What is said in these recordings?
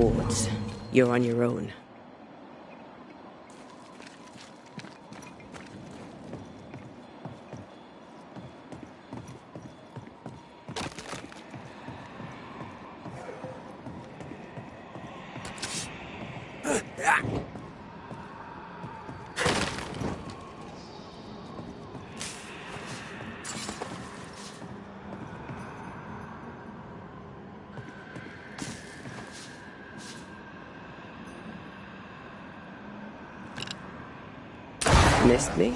rewards. You're on your own. Missed me?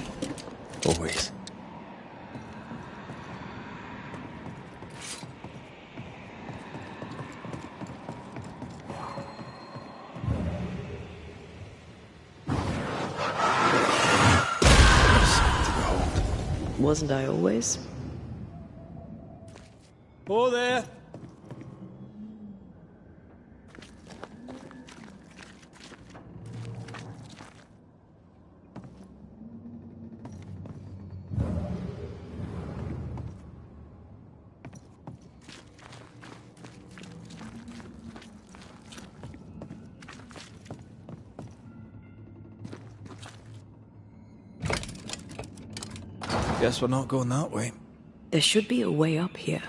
Always. Wasn't I always? Oh, there! Guess we're not going that way. There should be a way up here.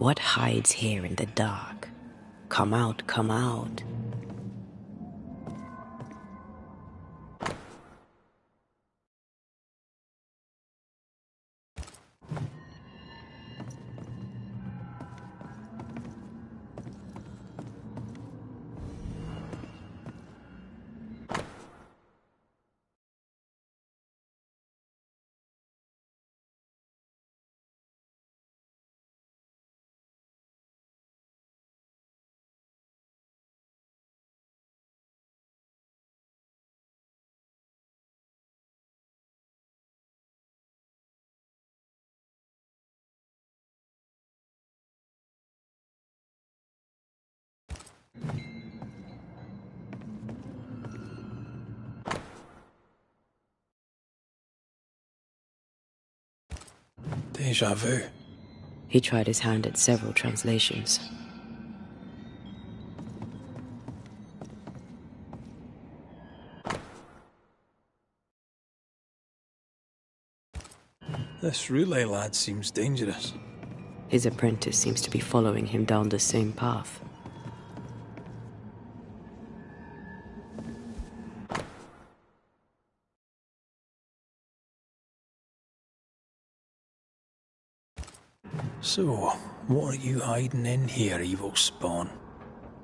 What hides here in the dark? Come out, come out. Deja vu. He tried his hand at several translations. This relay lad seems dangerous. His apprentice seems to be following him down the same path. So, what are you hiding in here, evil spawn?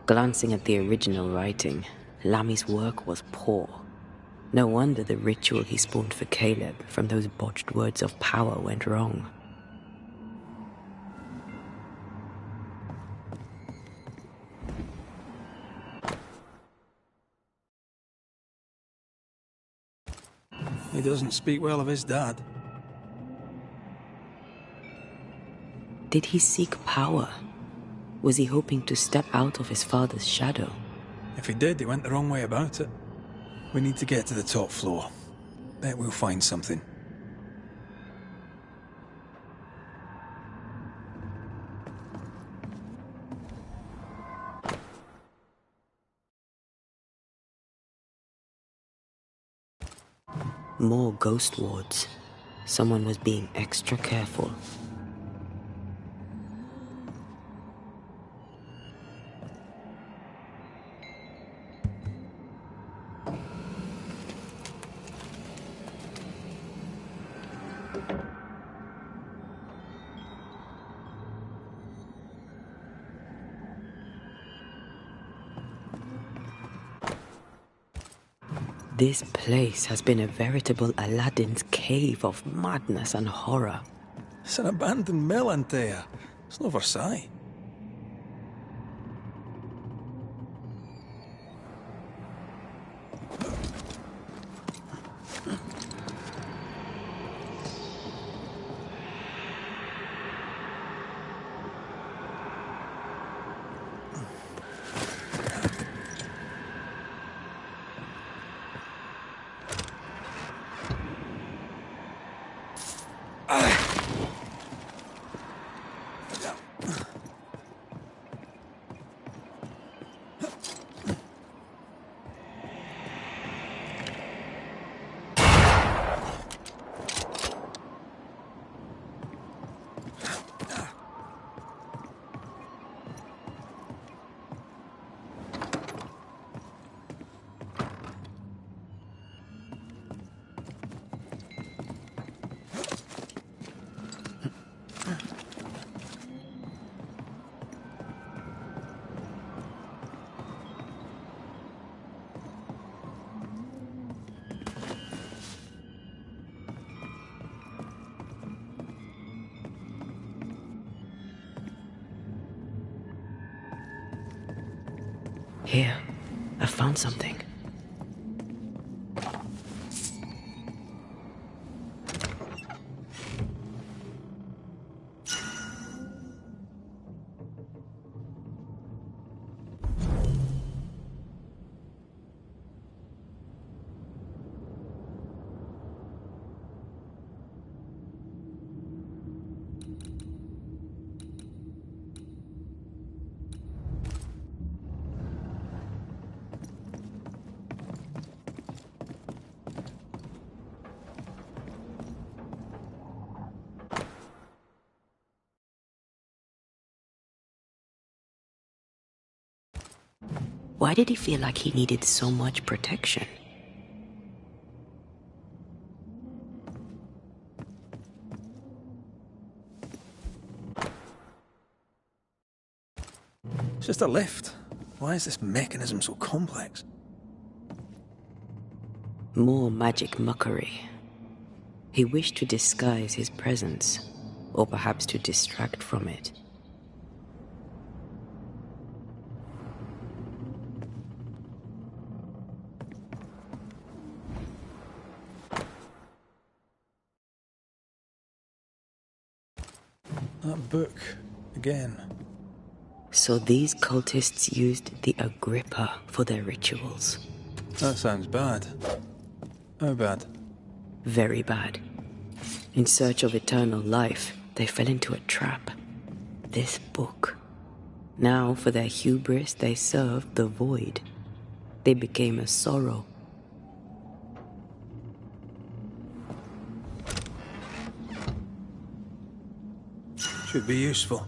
Glancing at the original writing, Lammy's work was poor. No wonder the ritual he spawned for Caleb from those botched words of power went wrong. He doesn't speak well of his dad. Did he seek power? Was he hoping to step out of his father's shadow? If he did, he went the wrong way about it. We need to get to the top floor. Bet we'll find something. More ghost wards. Someone was being extra careful. This place has been a veritable Aladdin's cave of madness and horror. It's an abandoned mill, Antea. It's no Versailles. Here, I found something. Why did he feel like he needed so much protection? It's just a lift. Why is this mechanism so complex? More magic muckery. He wished to disguise his presence, or perhaps to distract from it. That book, again. So these cultists used the Agrippa for their rituals. That sounds bad. How bad? Very bad. In search of eternal life, They fell into a trap. This book. Now, for their hubris, they served the void. They became a sorrow. Should be useful.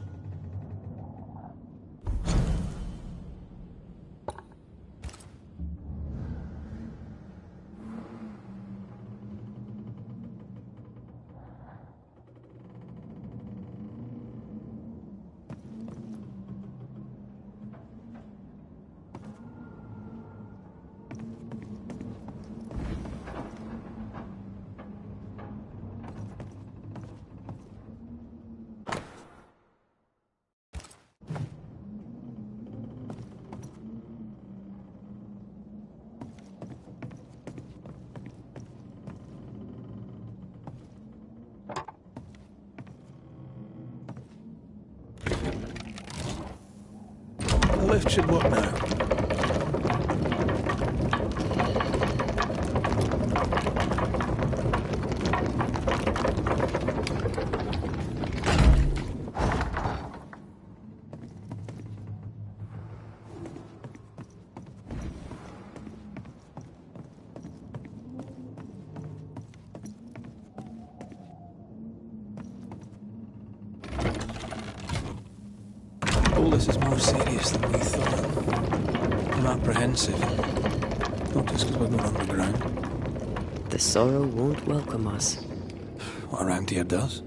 The lift should work now. All this is more serious than we thought. I'm apprehensive. Not just because we're going underground. The sorrow won't welcome us. What around here does.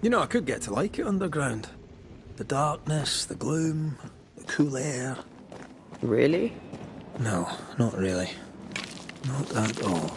You know, I could get to like it underground. The darkness, the gloom, the cool air. Really? No, not really. Not at all.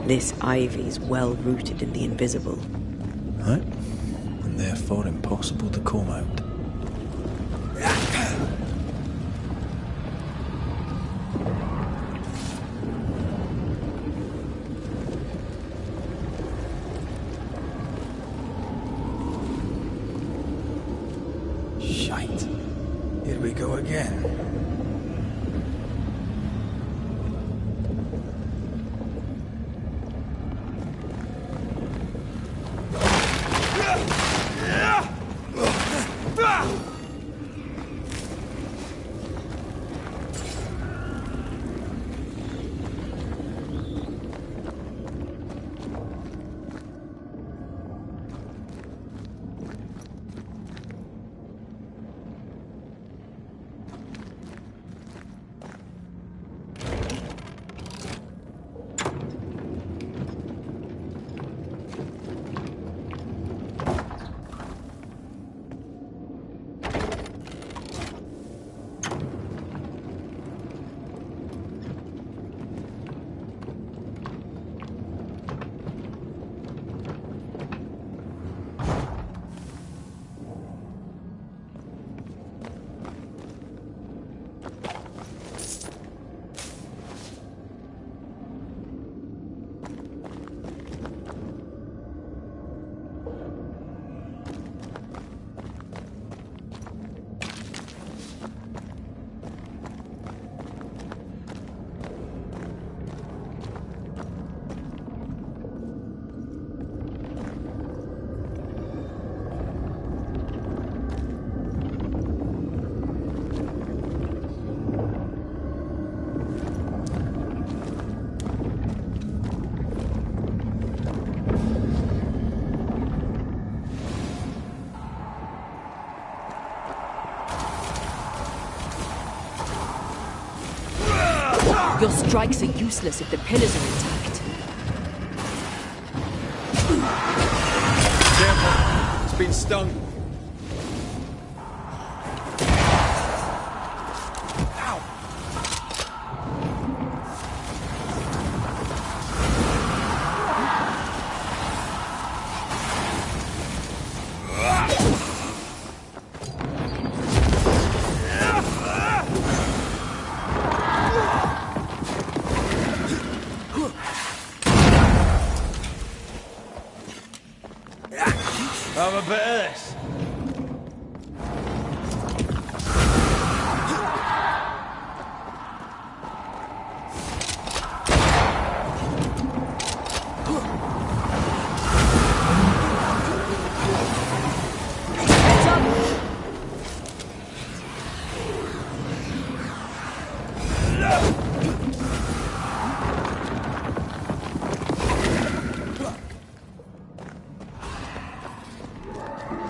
This ivy's well rooted in the invisible. Right? And therefore impossible to comb out. Shite. Here we go again. Your strikes are useless if the pillars are intact. Careful. It's been stung. Have a bit of this.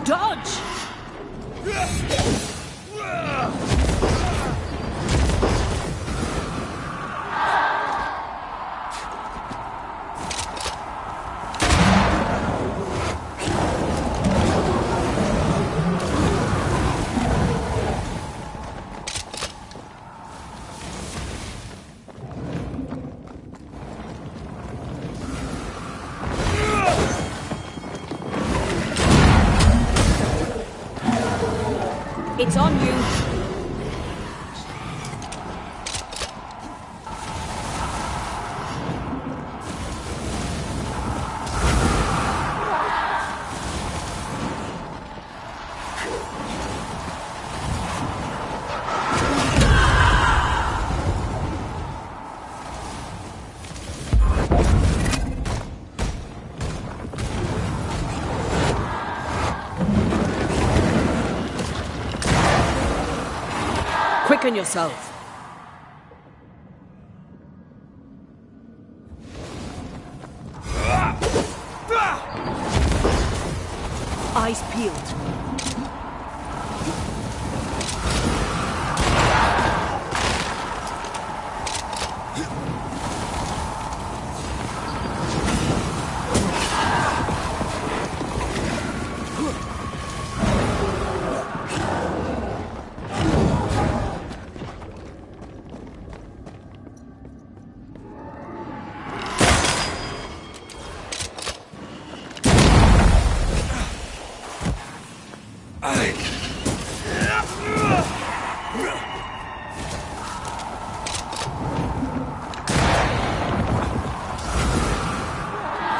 Dodge! It's on you. Quicken yourself. Eyes peeled.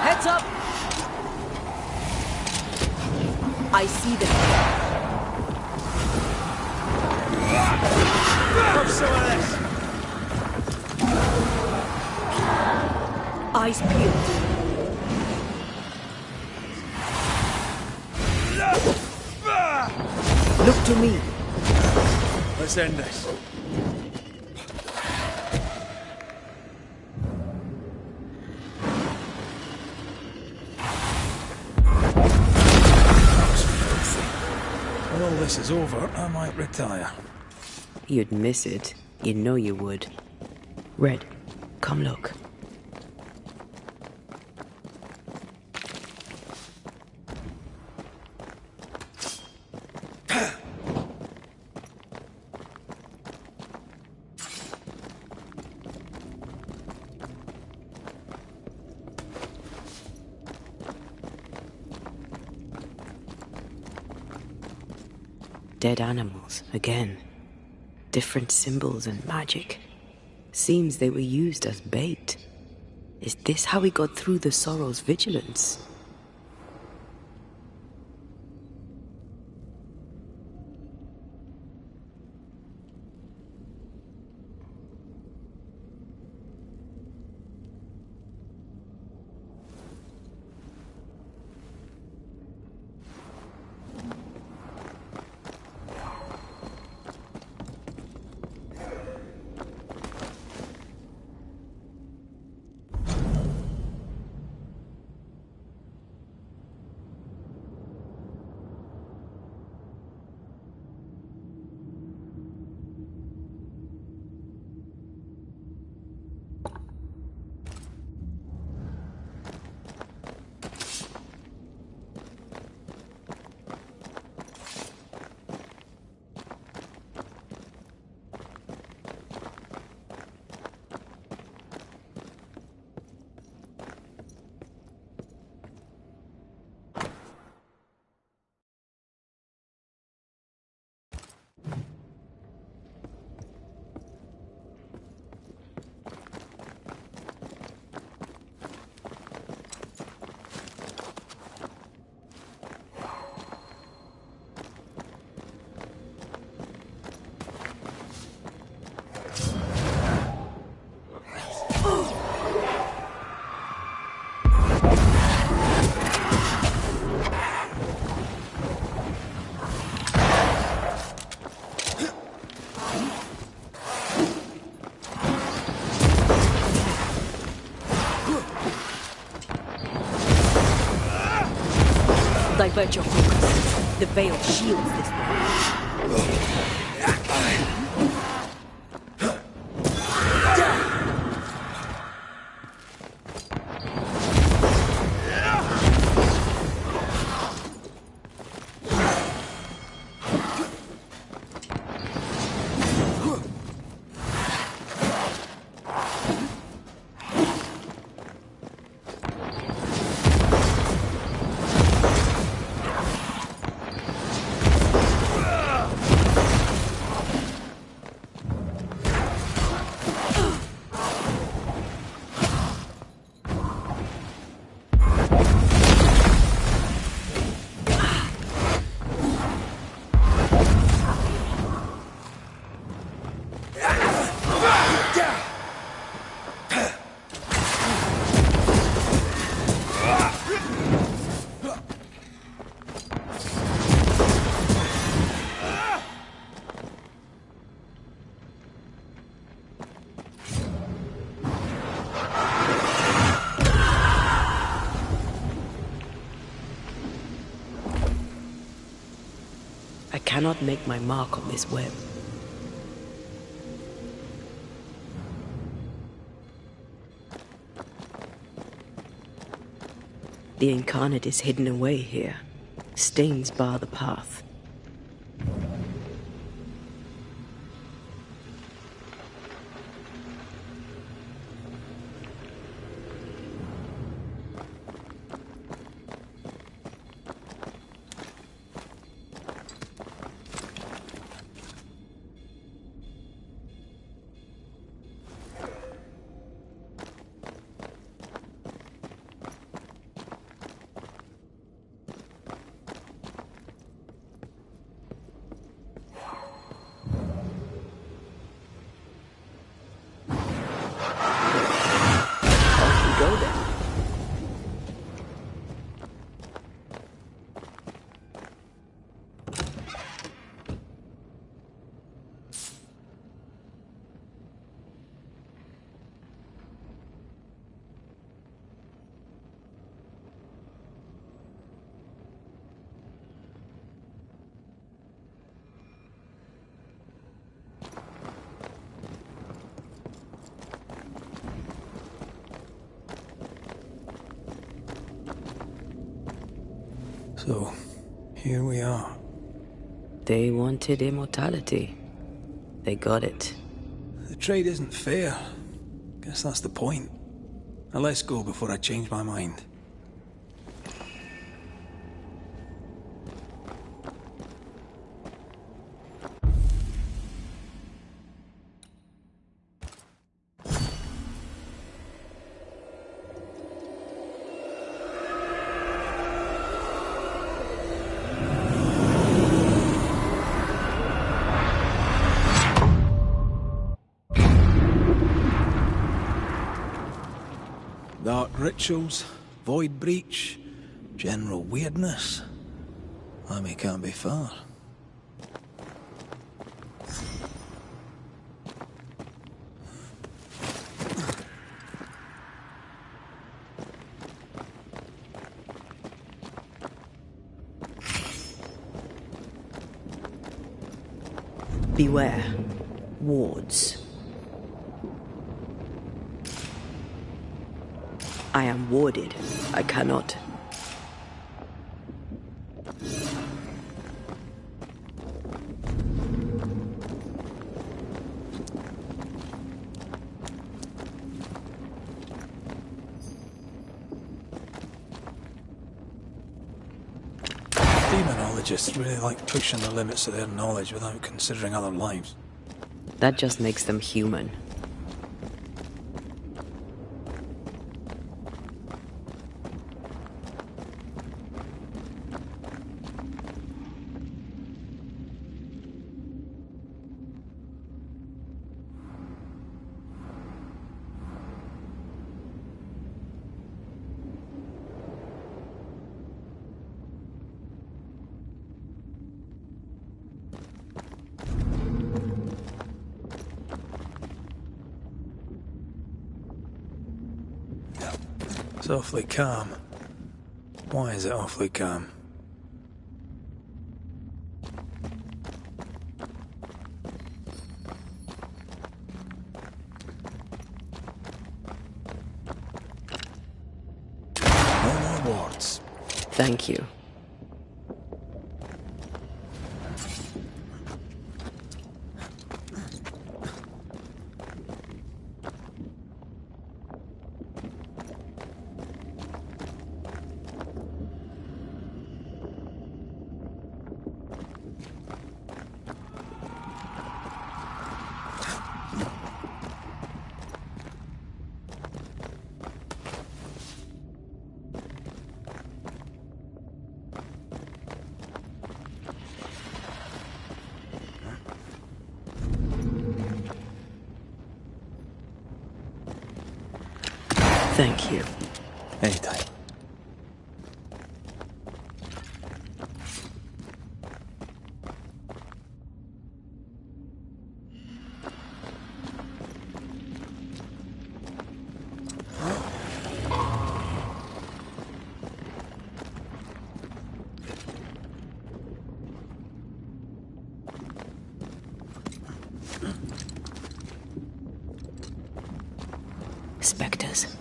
Heads up! I see them. Have some of this. Eyes peeled. Look to me. Let's end this. When all this is over, I might retire. You'd miss it. You know you would. Red, come look. Dead animals, again. Different symbols and magic. Seems they were used as bait. Is this how we got through the Sorrow's vigilance? Divert your focus. The veil shields this one. I cannot make my mark on this web. The incarnate is hidden away here. Stains bar the path. Go then. So, here we are. They wanted immortality. They got it. The trade isn't fair. Guess that's the point. Now let's go before I change my mind. Dark rituals, void breach, general weirdness. Lemmy can't be far. Beware. Wards. I am warded. I cannot. Demonologists really like pushing the limits of their knowledge without considering other lives. That just makes them human. It's awfully calm. Why is it awfully calm? Thank you. Thank you. Anytime. Spectres.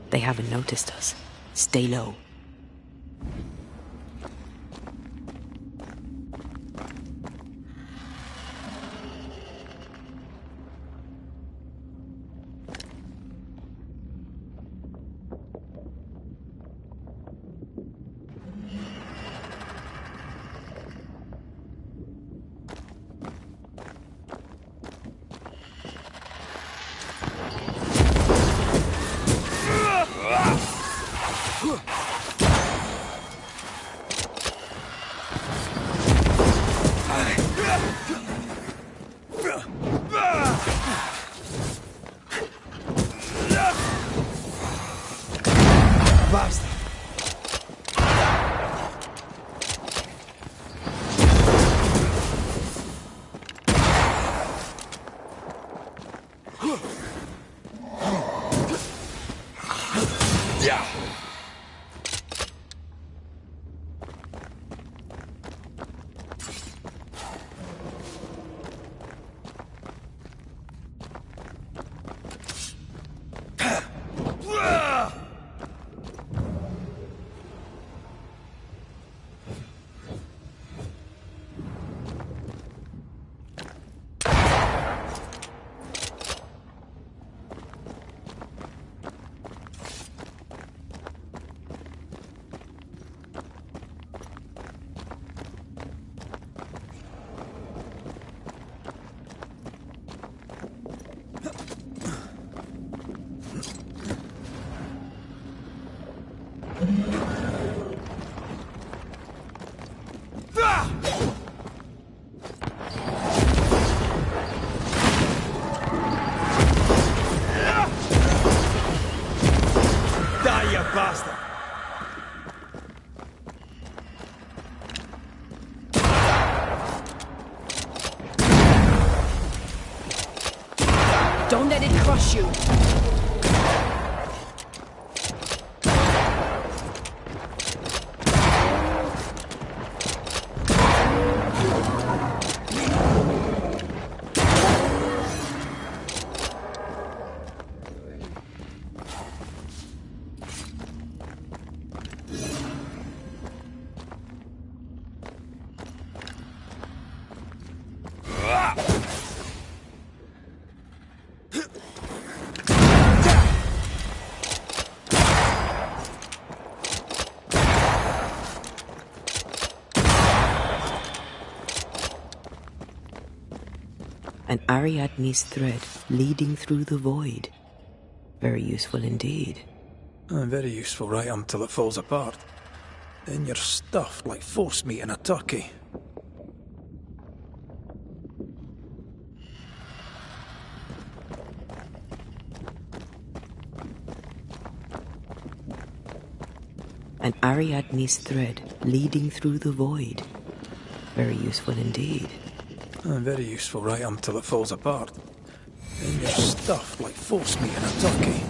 They haven't noticed us. Stay low. Don't let it crush you. An Ariadne's thread leading through the void. Very useful indeed. Very useful right until it falls apart. Then you're stuffed like force meat in a turkey. An Ariadne's thread leading through the void. Very useful indeed. Very useful right until it falls apart. Then you're stuffed like force meat in a turkey.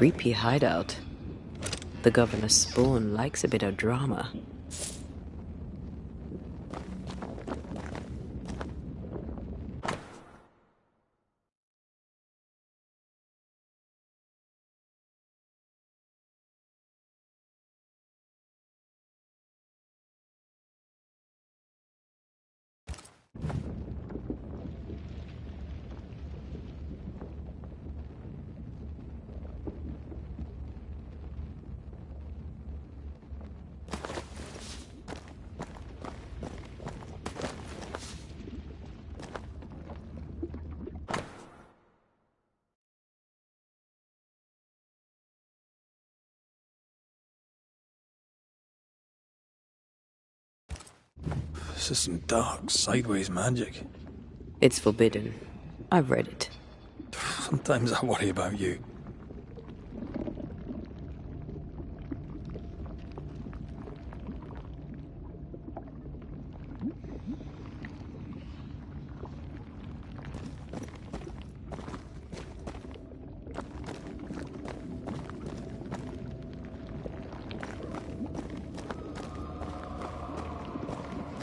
creepy hideout. The governor's spawn likes a bit of drama. This is some dark, sideways magic. It's forbidden. I've read it. Sometimes I worry about you.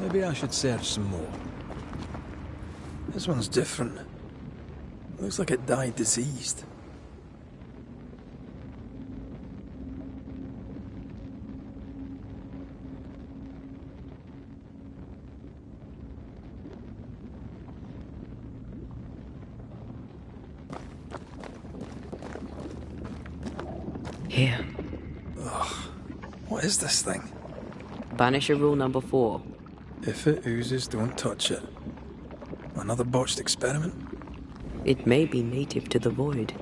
Maybe I should search some more. This one's different. Looks like it died diseased. Here. Ugh. What is this thing? Banisher rule number 4. If it oozes, don't touch it. Another botched experiment? It may be native to the void.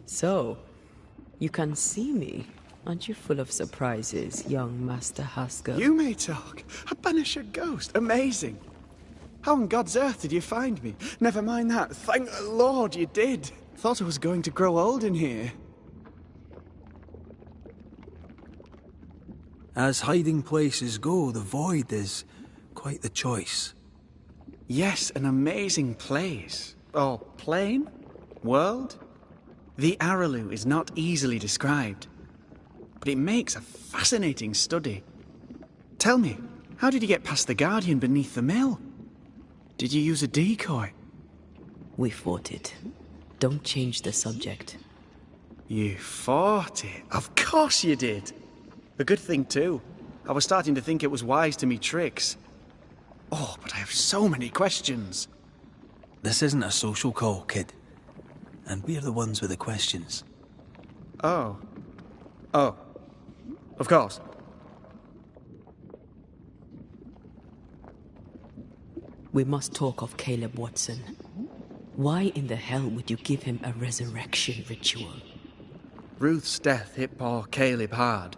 So, you can see me. Aren't you full of surprises, young Master Haskell? You may talk. A Banisher ghost. Amazing. How on God's earth did you find me? Never mind that. Thank the Lord you did. Thought I was going to grow old in here. As hiding places go, the void is quite the choice. Yes, an amazing place. Or plane? World? The Araloo is not easily described, but it makes a fascinating study. Tell me, how did you get past the Guardian beneath the mill? Did you use a decoy? We fought it. Don't change the subject. You fought it? Of course you did. A good thing too. I was starting to think it was wise to me tricks. Oh, but I have so many questions. This isn't a social call, kid. And we're the ones with the questions. Oh. Oh. Of course. We must talk of Caleb Watson. Why in the hell would you give him a resurrection ritual? Ruth's death hit poor Caleb hard.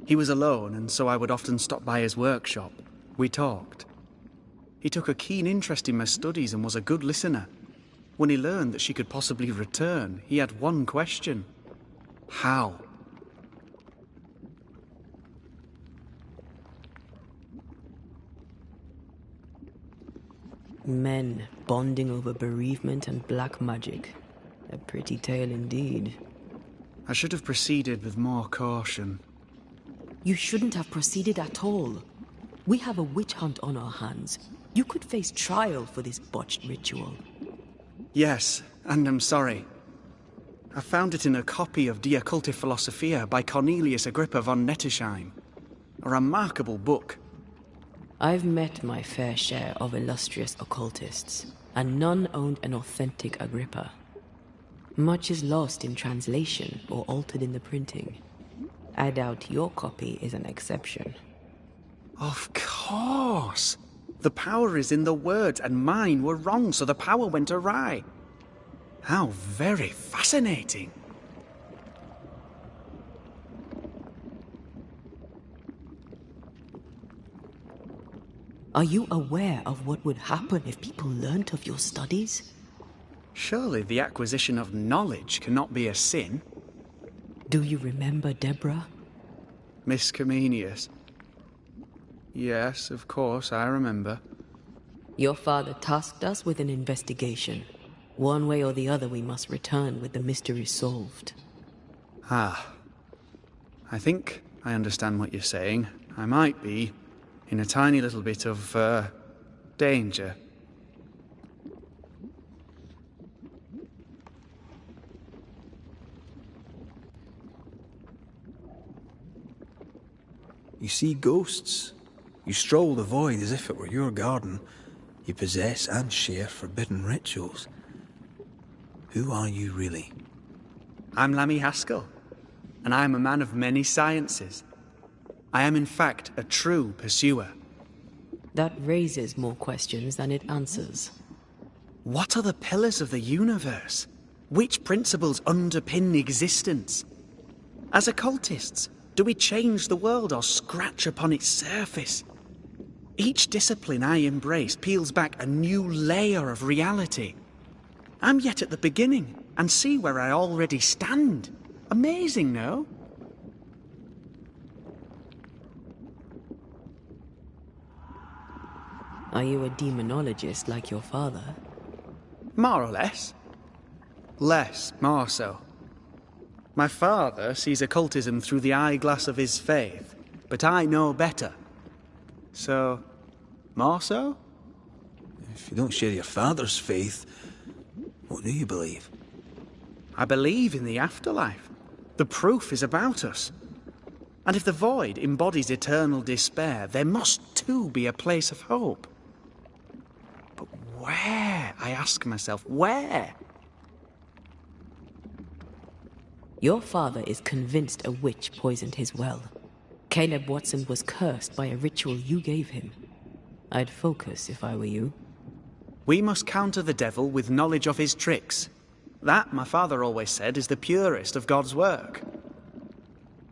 He was alone, and so I would often stop by his workshop. We talked. He took a keen interest in my studies and was a good listener. When he learned that she could possibly return, he had one question. How? Men bonding over bereavement and black magic. A pretty tale indeed. I should have proceeded with more caution. You shouldn't have proceeded at all. We have a witch hunt on our hands. You could face trial for this botched ritual. Yes, and I'm sorry. I found it in a copy of Die Occulte Philosophia by Cornelius Agrippa von Nettesheim. A remarkable book. I've met my fair share of illustrious occultists, and none owned an authentic Agrippa. Much is lost in translation or altered in the printing. I doubt your copy is an exception. Of course! The power is in the words, and mine were wrong, so the power went awry. How very fascinating! Are you aware of what would happen if people learnt of your studies? Surely the acquisition of knowledge cannot be a sin. Do you remember Deborah? Miss Comenius. Yes, of course, I remember. Your father tasked us with an investigation. One way or the other, we must return with the mystery solved. Ah. I think I understand what you're saying. I might be in a tiny little bit of, danger. You see ghosts. You stroll the void as if it were your garden. You possess and share forbidden rituals. Who are you really? I'm Lammy Haskell, and I am a man of many sciences. I am in fact a true pursuer. That raises more questions than it answers. What are the pillars of the universe? Which principles underpin existence? As occultists, do we change the world or scratch upon its surface? Each discipline I embrace peels back a new layer of reality. I'm yet at the beginning, and see where I already stand. Amazing, no? Are you a demonologist like your father? More or less. Less, more so. My father sees occultism through the eyeglass of his faith, but I know better. So, more so? If you don't share your father's faith, what do you believe? I believe in the afterlife. The proof is about us. And if the void embodies eternal despair, there must too be a place of hope. But where, I ask myself, where? Your father is convinced a witch poisoned his well. Caleb Watson was cursed by a ritual you gave him. I'd focus if I were you. We must counter the devil with knowledge of his tricks. That, my father always said, is the purest of God's work.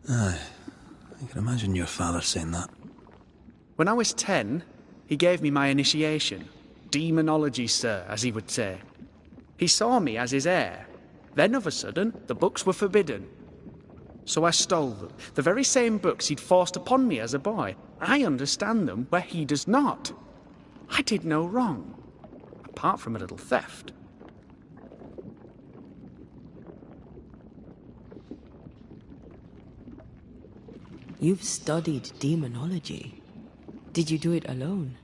Aye, I can imagine your father saying that. When I was 10, he gave me my initiation. Demonology, sir, as he would say. He saw me as his heir. Then, of a sudden, the books were forbidden. So I stole them. The very same books he'd forced upon me as a boy. I understand them where he does not. I did no wrong. Apart from a little theft. You've studied demonology. Did you do it alone?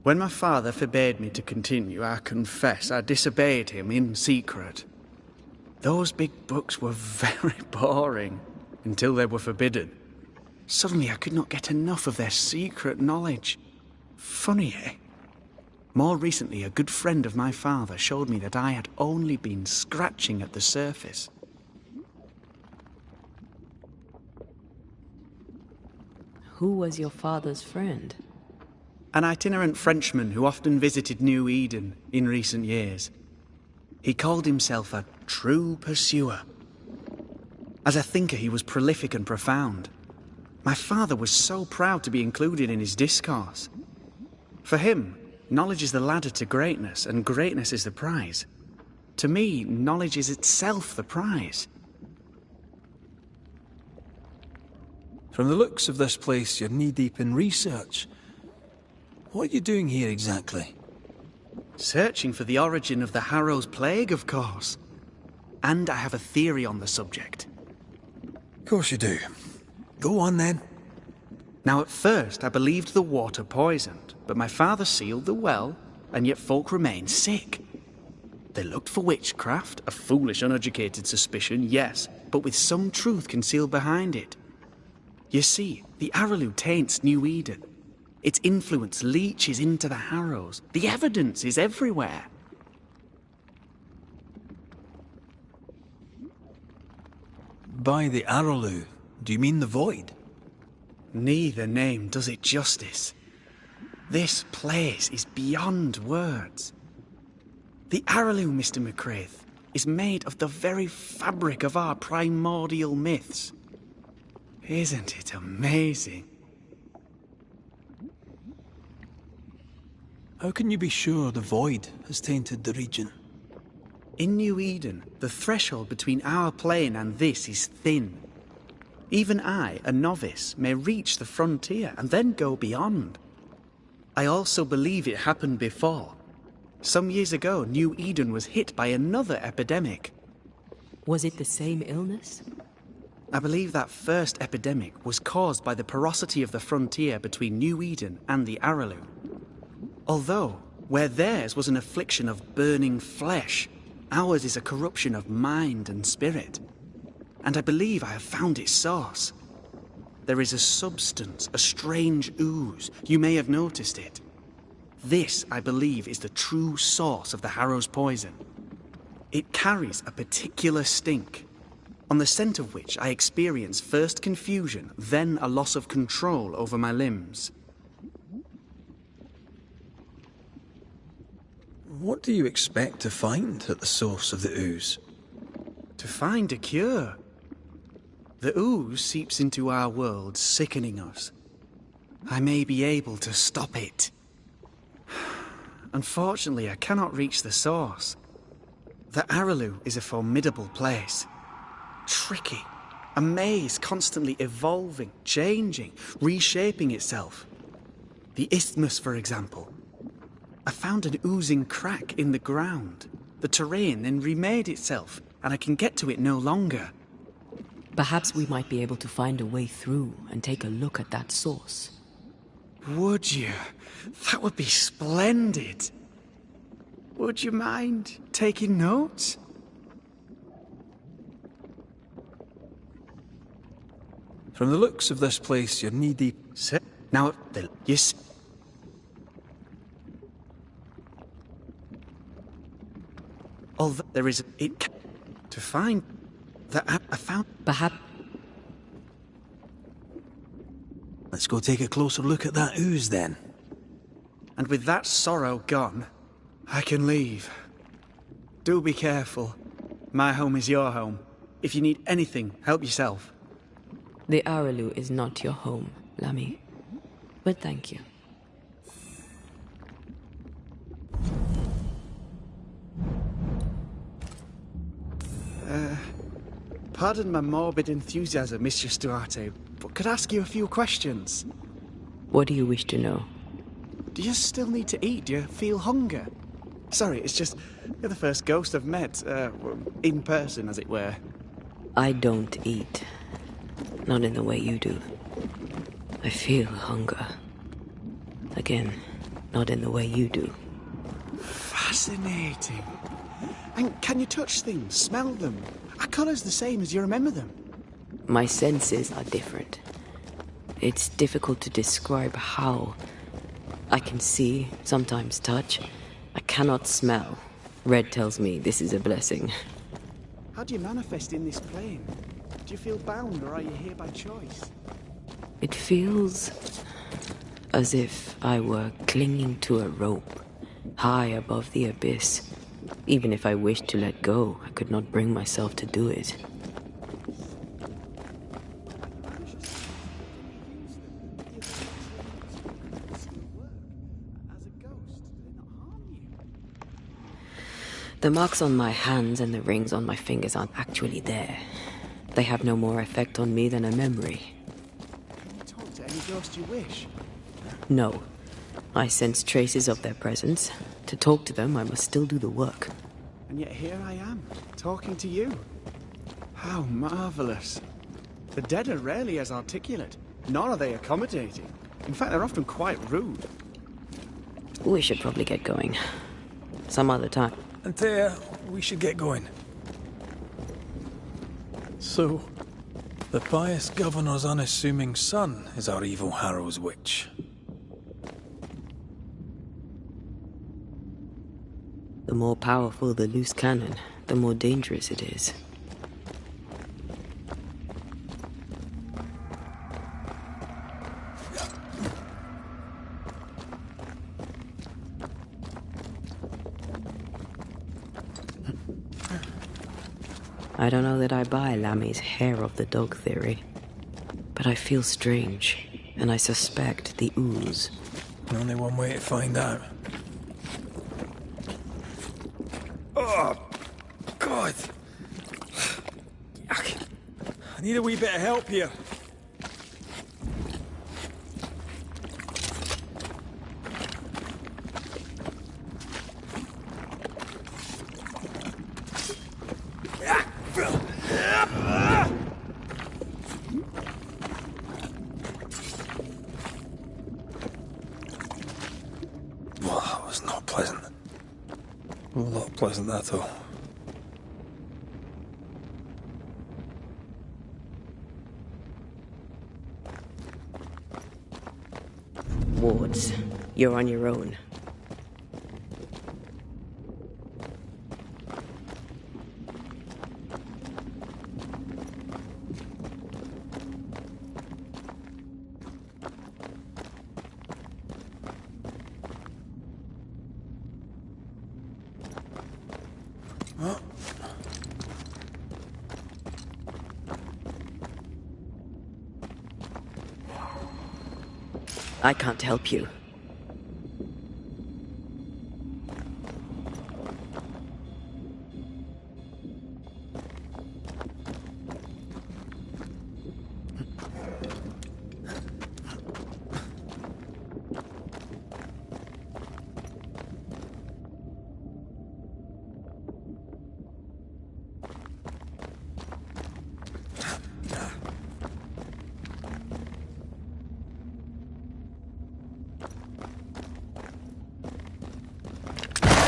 When my father forbade me to continue, I confess I disobeyed him in secret. Those big books were very boring until they were forbidden. Suddenly I could not get enough of their secret knowledge. Funny, eh? More recently, a good friend of my father showed me that I had only been scratching at the surface. Who was your father's friend? An itinerant Frenchman who often visited New Eden in recent years. He called himself a true pursuer. As a thinker, he was prolific and profound. My father was so proud to be included in his discourse. For him, knowledge is the ladder to greatness, and greatness is the prize. To me, knowledge is itself the prize. From the looks of this place, you're knee-deep in research. What are you doing here exactly? Searching for the origin of the Harrow's Plague, of course. And I have a theory on the subject. Of course you do. Go on then. Now, at first, I believed the water poisoned, but my father sealed the well, and yet folk remained sick. They looked for witchcraft, a foolish, uneducated suspicion, yes, but with some truth concealed behind it. You see, the Araloo taints New Eden. Its influence leaches into the Harrows. The evidence is everywhere. By the Araloo, do you mean the void? Neither name does it justice. This place is beyond words. The Araloo, Mr. McCraith, is made of the very fabric of our primordial myths. Isn't it amazing? How can you be sure the void has tainted the region? In New Eden, the threshold between our plane and this is thin. even I, a novice, may reach the frontier and then go beyond. I also believe it happened before. Some years ago, New Eden was hit by another epidemic. Was it the same illness? I believe that first epidemic was caused by the porosity of the frontier between New Eden and the Araloo. Although, where theirs was an affliction of burning flesh, ours is a corruption of mind and spirit. And I believe I have found its source. There is a substance, a strange ooze. You may have noticed it. This, I believe, is the true source of the Harrow's poison. It carries a particular stink, on the scent of which I experience first confusion, then a loss of control over my limbs. What do you expect to find at the source of the ooze? To find a cure. The ooze seeps into our world, sickening us. I may be able to stop it. Unfortunately, I cannot reach the source. The Araloo is a formidable place. Tricky. A maze constantly evolving, changing, reshaping itself. The isthmus, for example. I found an oozing crack in the ground. The terrain then remade itself, and I can get to it no longer. Perhaps we might be able to find a way through and take a look at that source. Would you? That would be splendid. Would you mind taking notes? From the looks of this place, you're knee-deep. Now, although there is to find that I found. Perhaps. Let's go take a closer look at that ooze then. And with that sorrow gone, I can leave. Do be careful. My home is your home. If you need anything, help yourself. The Araloo is not your home, Lammy. But thank you. Pardon my morbid enthusiasm, Mistress Duarte, but could I ask you a few questions? What do you wish to know? Do you still need to eat? Do you feel hunger? Sorry, it's just, you're the first ghost I've met, in person, as it were. I don't eat. Not in the way you do. I feel hunger. Again, not in the way you do. Fascinating. And can you touch things, smell them? Are colours the same as you remember them? My senses are different. It's difficult to describe how. I can see, sometimes touch. I cannot smell. Red tells me this is a blessing. How do you manifest in this plane? Do you feel bound, or are you here by choice? It feels as if I were clinging to a rope, high above the abyss. Even if I wished to let go, I could not bring myself to do it. The marks on my hands and the rings on my fingers aren't actually there. They have no more effect on me than a memory. Can you talk to any ghost you wish? No. I sense traces of their presence. To talk to them, I must still do the work. And yet here I am, talking to you. How marvellous. The dead are rarely as articulate, nor are they accommodating. In fact, they're often quite rude. We should probably get going. Some other time. Antea, we should get going. So, the pious governor's unassuming son is our evil Harrow's witch. The more powerful the loose cannon, the more dangerous it is. I don't know that I buy Lammy's hair of the dog theory, but I feel strange, and I suspect the ooze. Only one way to find out. Oh, God! I Need a wee bit of help here. Well, that was not pleasant. Well, not pleasant at all. Wards, you're on your own. I can't help you.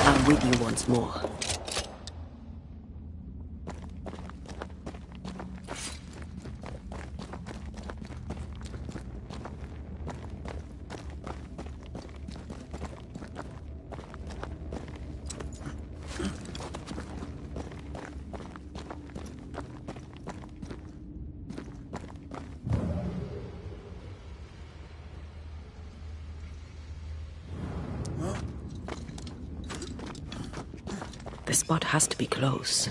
I'm with you once more. The spot has to be close.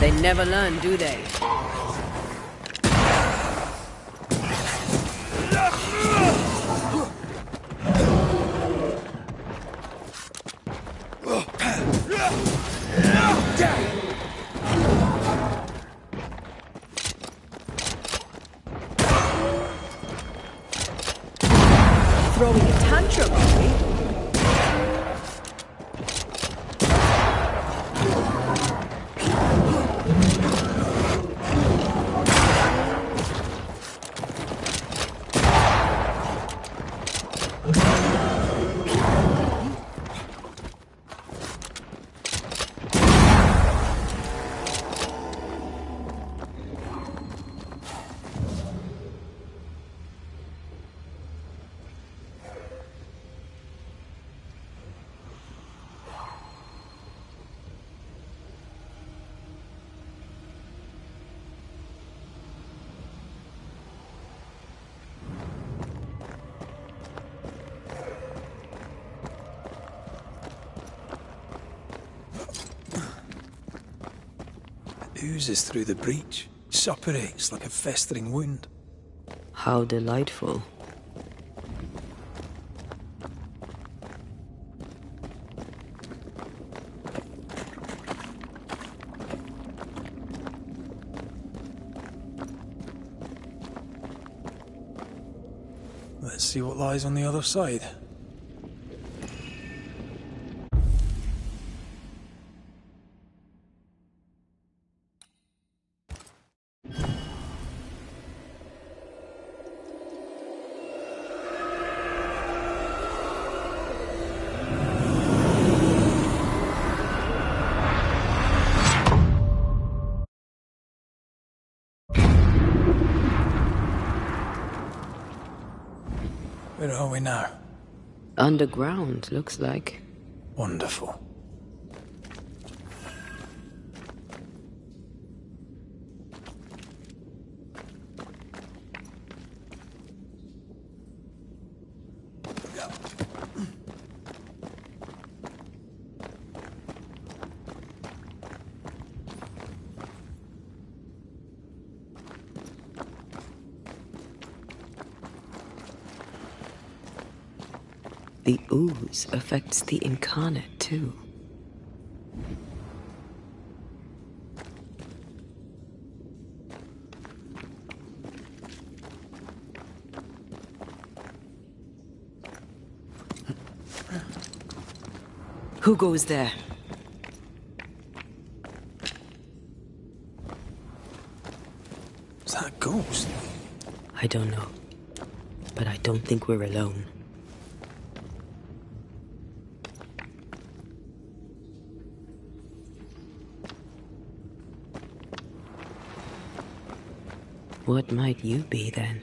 They never learn, do they? Throwing a tantrum, are we? Oozes through the breach, suppurates like a festering wound. How delightful. Let's see what lies on the other side. Where are we now? Underground, looks like. Wonderful. The ooze affects the incarnate, too. Who goes there? Is that a ghost? I don't know. But I don't think we're alone. What might you be, then?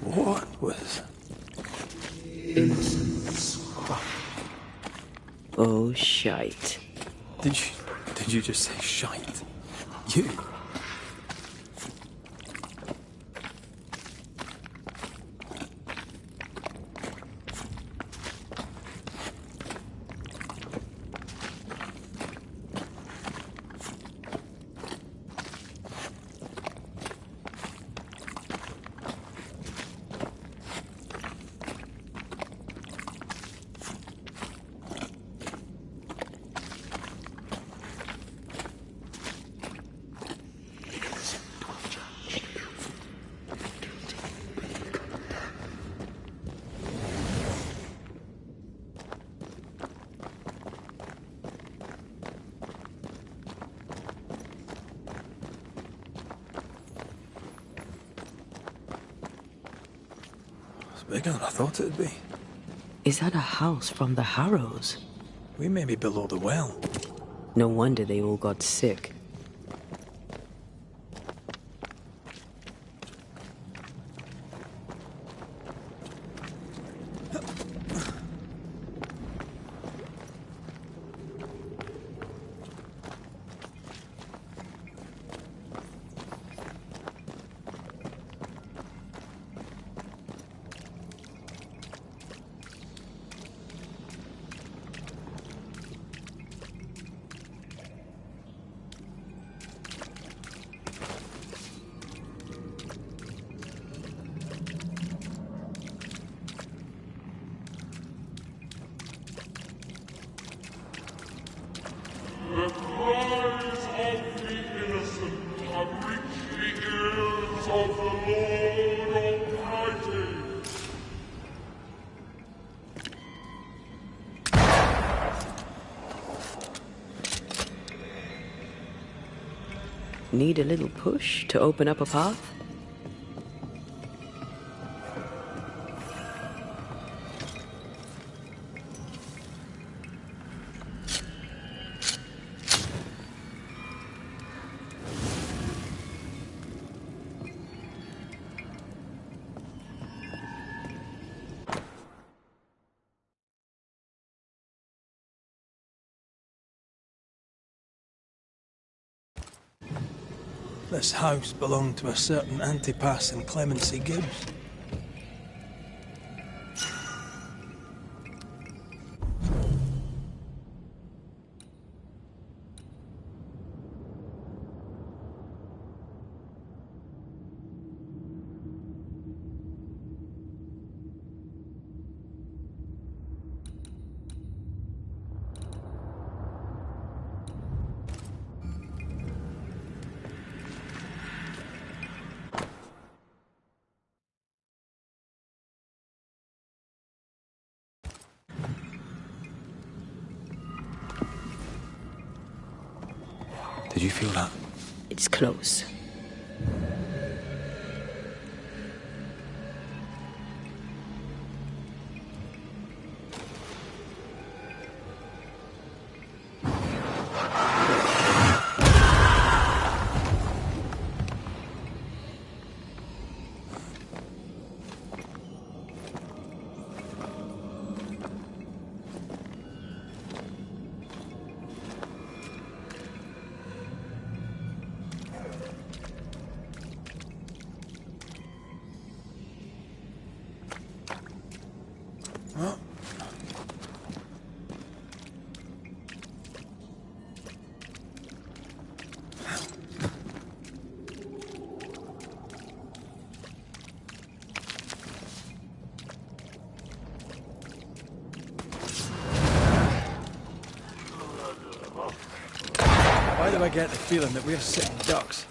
What was... Oh, shite. Did you just say shite? You? Bigger than I thought it'd be. Is that a house from the Harrows? We may be below the well. No wonder they all got sick. The cries of the innocent have reached the ears of the Lord Almighty. Need a little push to open up a path? This house belonged to a certain Antipas and Clemency Gibbs. Did you feel that? It's close. Why do I get the feeling that we're sitting ducks?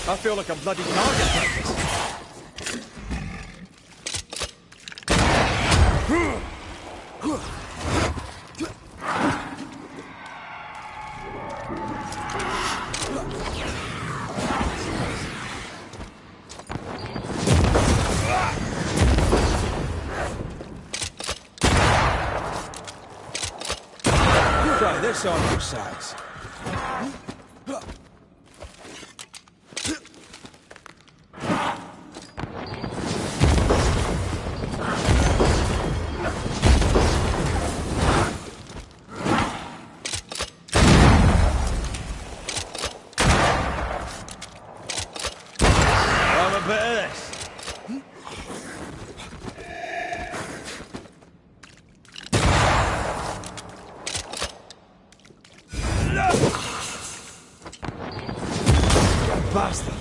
I feel like a bloody target practice. Try this on your sides. Bastard!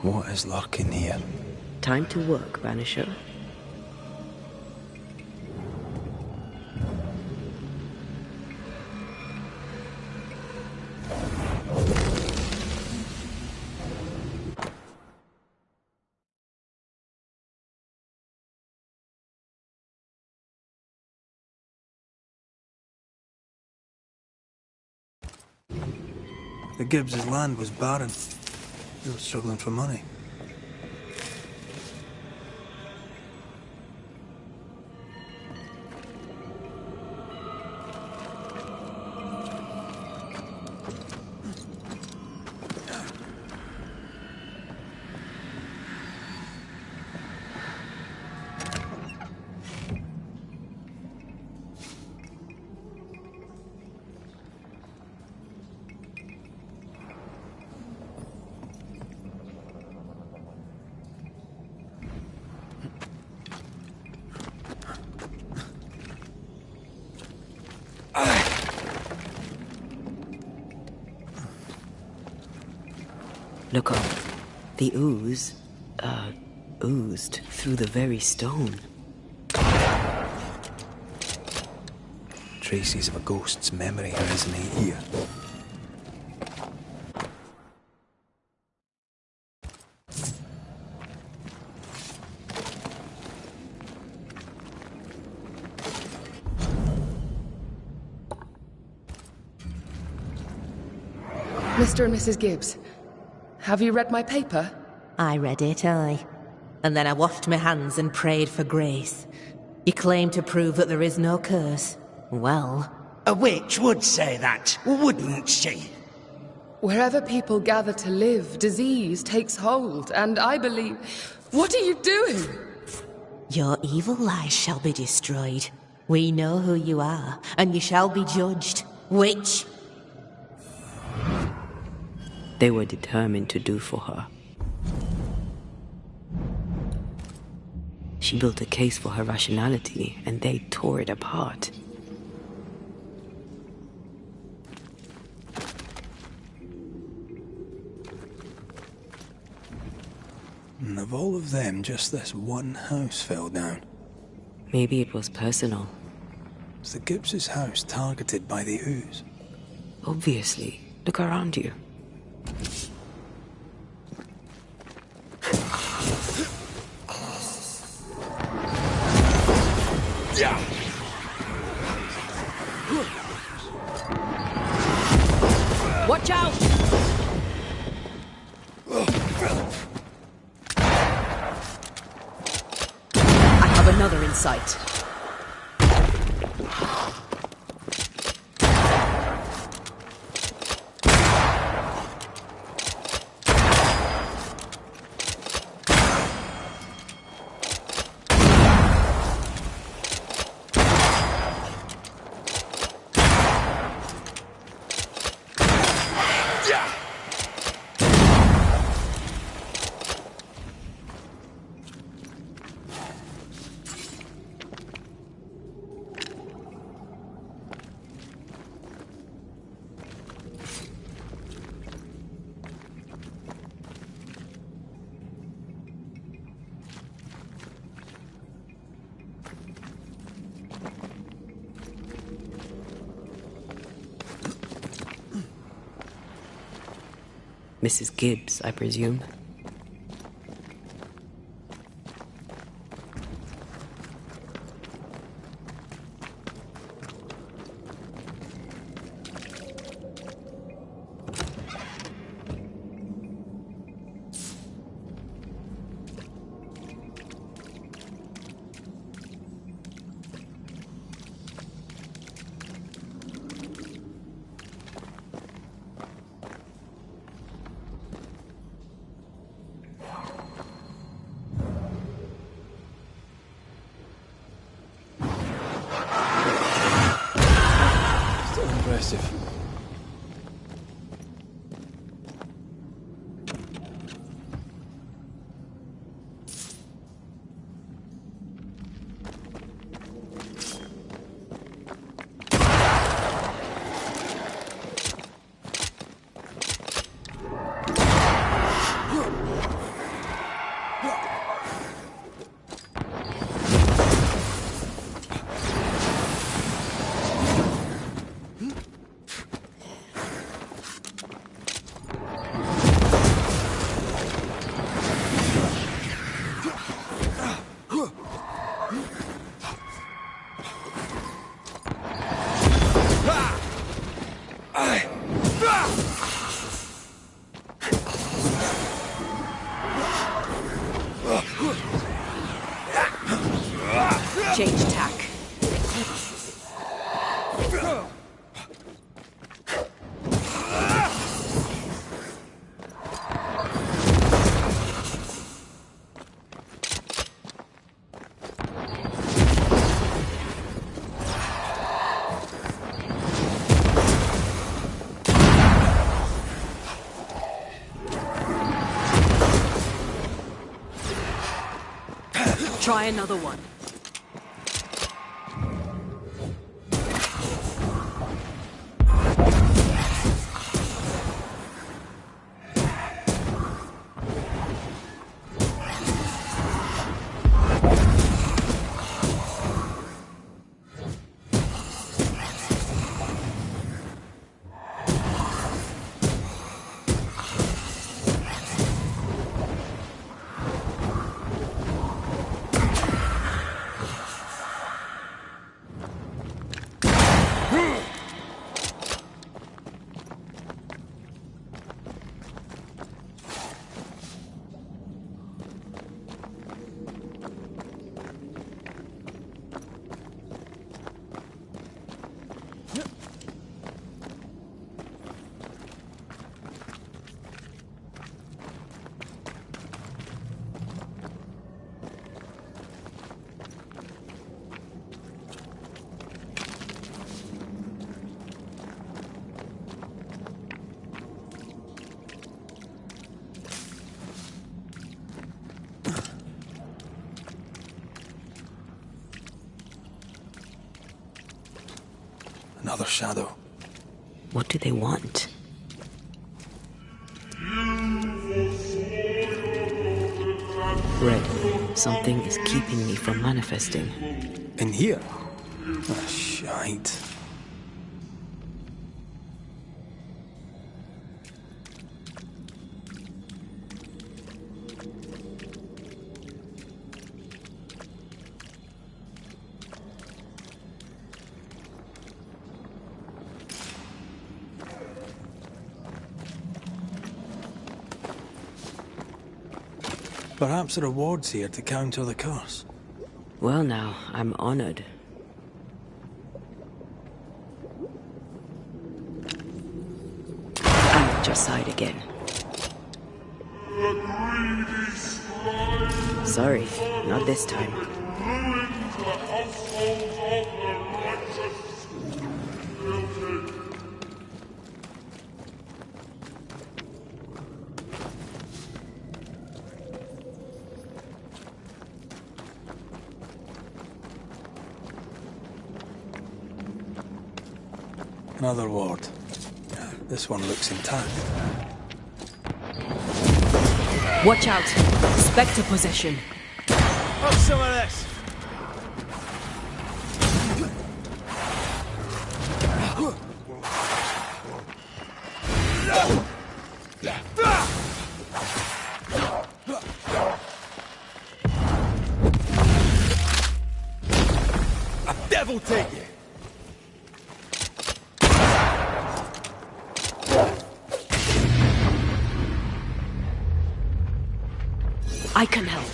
What is lurking here? Time to work, Banisher. The Gibbs' land was barren. They were struggling for money. Look up. The ooze, oozed through the very stone. Traces of a ghost's memory resonate here. Mr. and Mrs. Gibbs, have you read my paper? I read it, aye. And then I washed my hands and prayed for grace. You claim to prove that there is no curse. Well... A witch would say that, wouldn't she? Wherever people gather to live, disease takes hold, and I believe... What are you doing? Your evil lies shall be destroyed. We know who you are, and you shall be judged. Witch! They were determined to do for her. She built a case for her rationality, and they tore it apart. And of all of them, just this one house fell down. Maybe it was personal. Was the Gibbs' house targeted by the ooze? Obviously. Look around you. Watch out! I have Another in sight. Mrs. Gibbs, I presume. Impressive. Change tack. Try another one. Another shadow. What do they want? Red, something is keeping me from manifesting. In here? Ah, shite. Perhaps the reward's here to counter the curse. Well now, I'm honored. I'm at your side again. Sorry, not this time. Another ward. This one looks intact. Watch out! Spectre possession. Have some of this. A devil take you! I can help.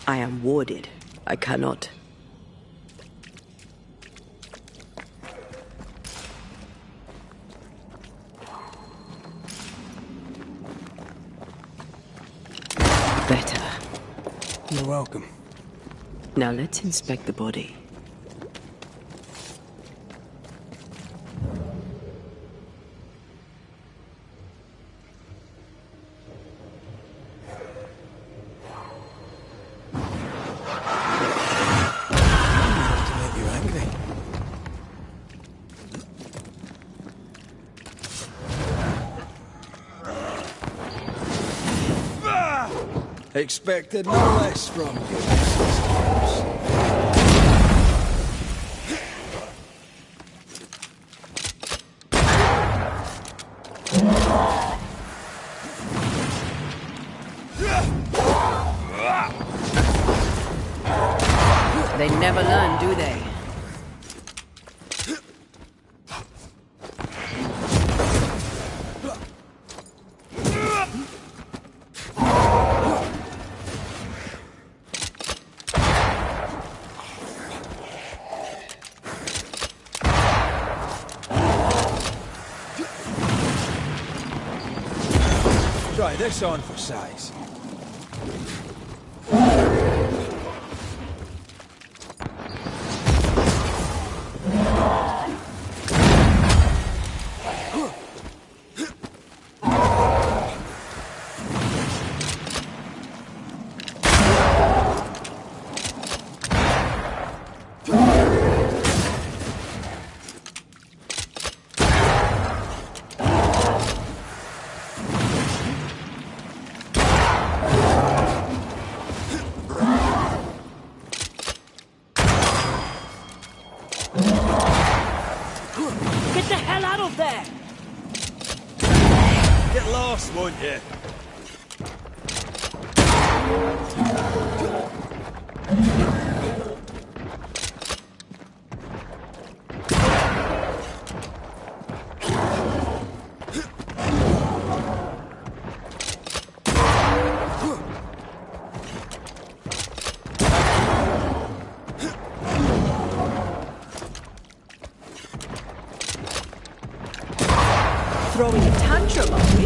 I am warded. I cannot. Better. You're welcome. Now let's inspect the body. Expected no less from you. They never learn, do they? Try this on for size. Get the hell out of there! Get lost, won't you? Throwing a tantrum, are we?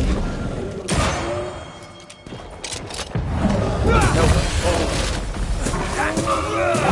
No.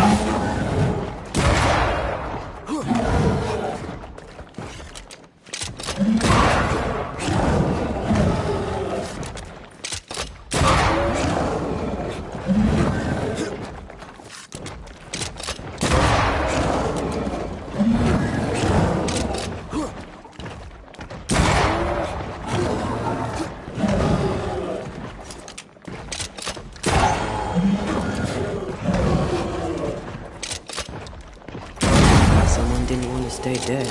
stay dead.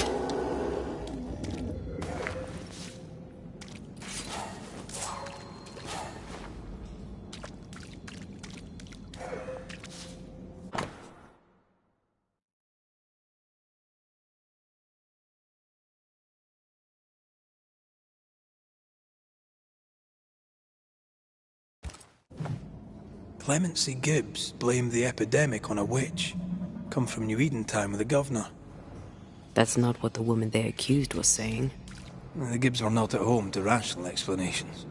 Clemency Gibbs blamed the epidemic on a witch. Come from New Eden time with the governor. That's not what the woman they accused was saying. The Gibbs were not at home to rational explanations.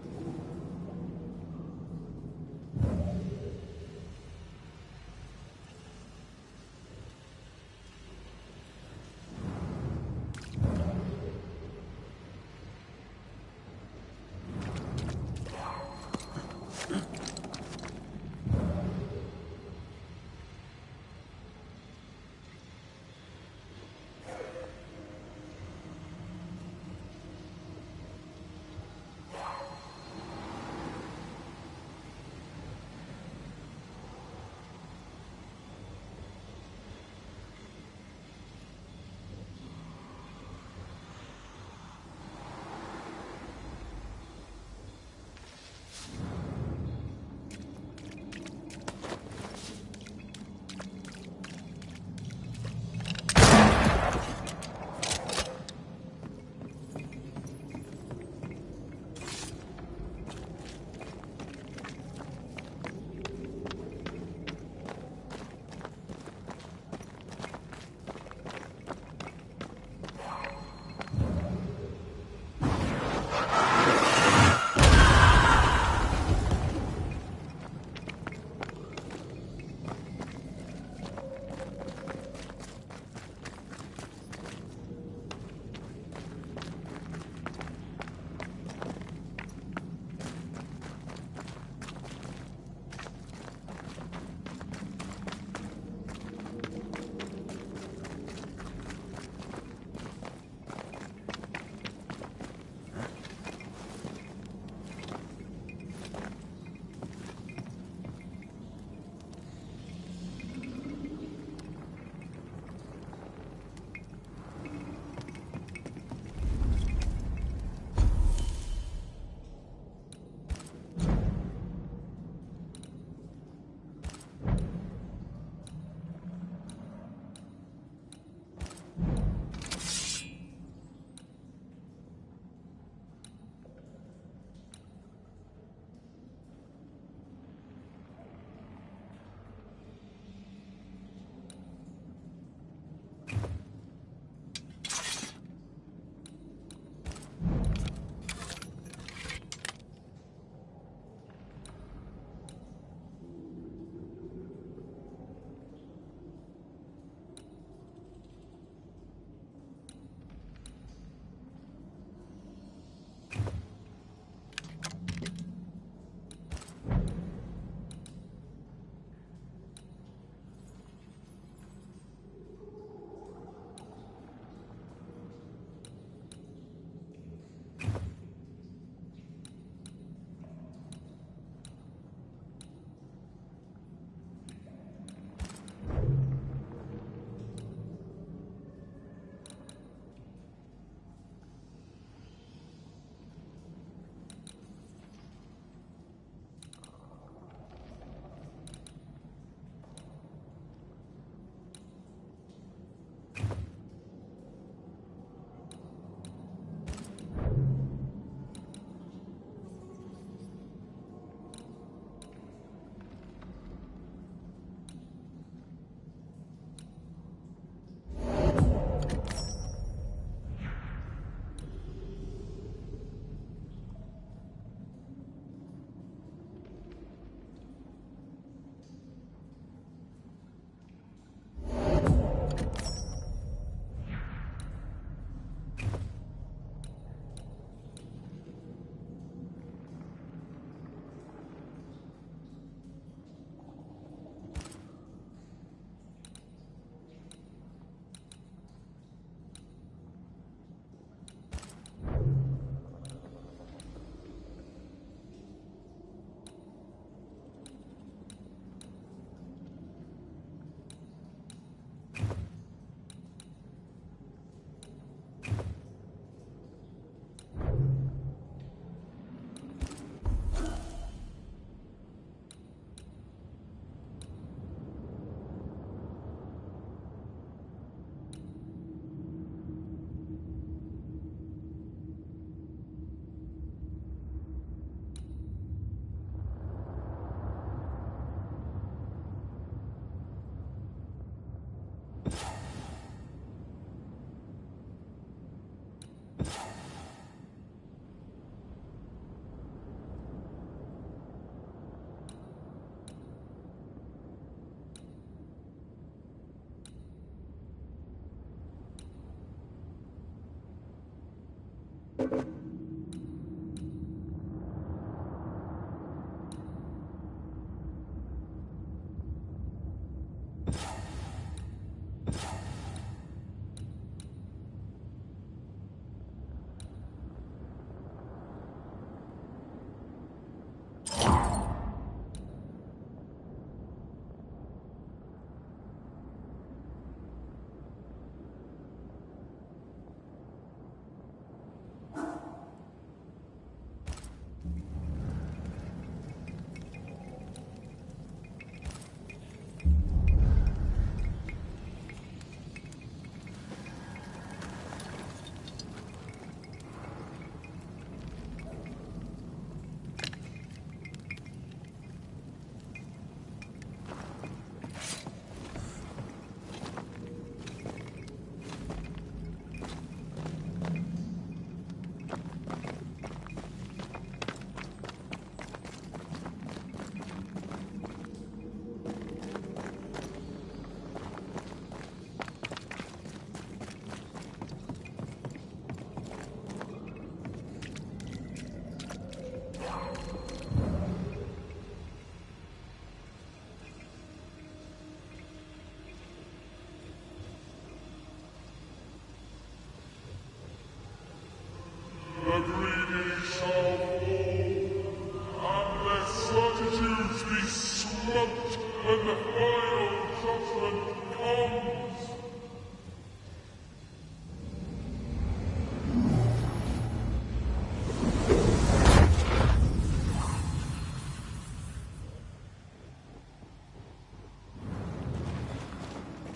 comes.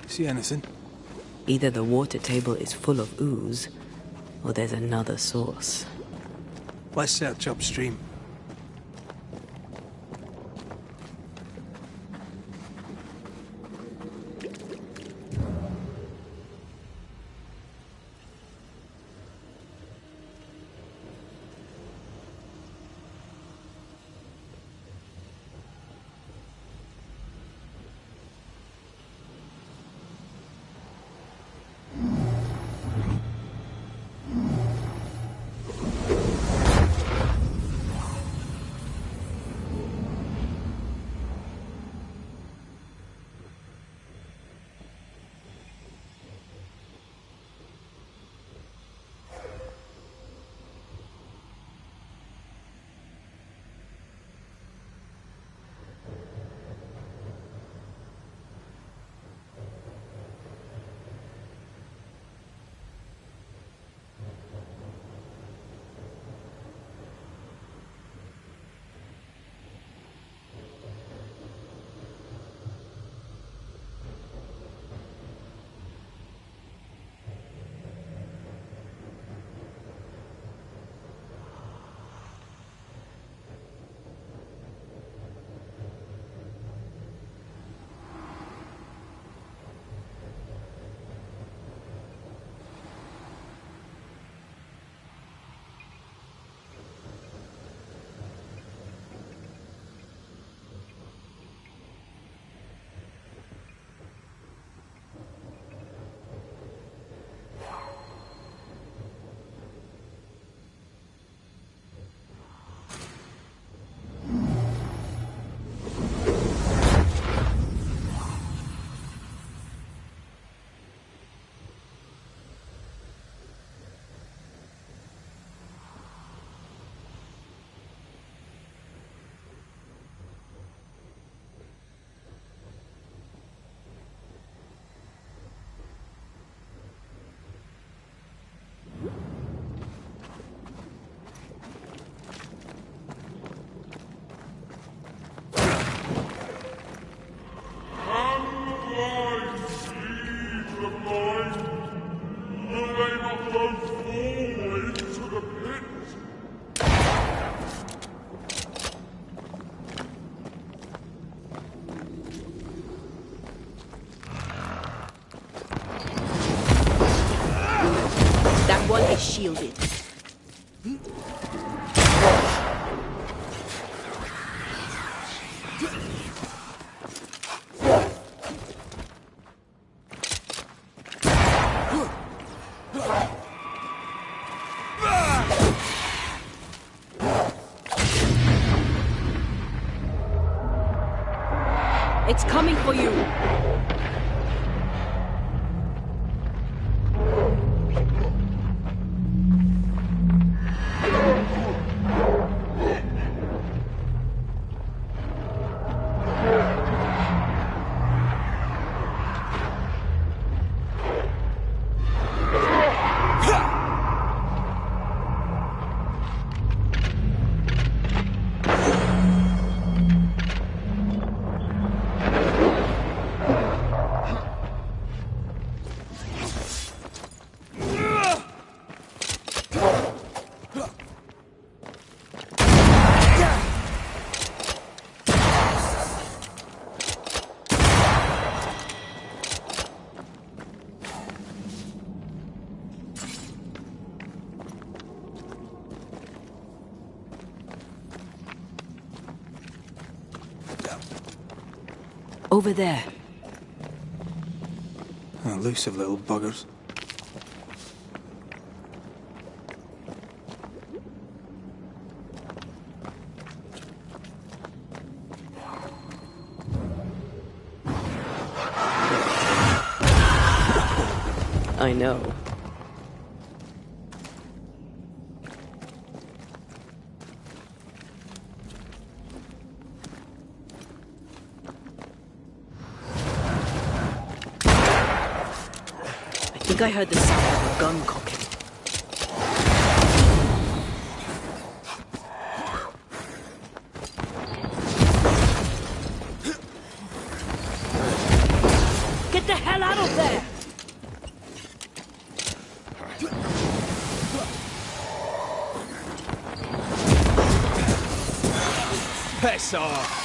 See anything? Either the water table is full of ooze, or there's another source. Let's search upstream. Shielded. It's coming for you. Over there. Elusive little buggers. I know. think I heard the sound of a gun cocking. Get the hell out of there! Piss off!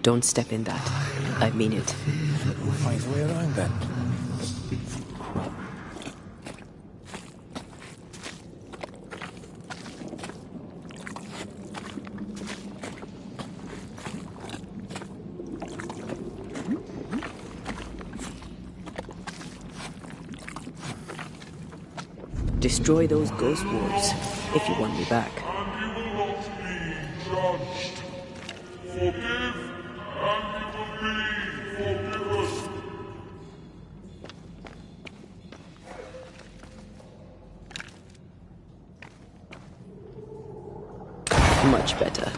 Don't step in that. I mean it. We'll find a way around then. Destroy those ghost wards if you want me back. And you will not be judged. Forgive, and you will be forgiven. Much better.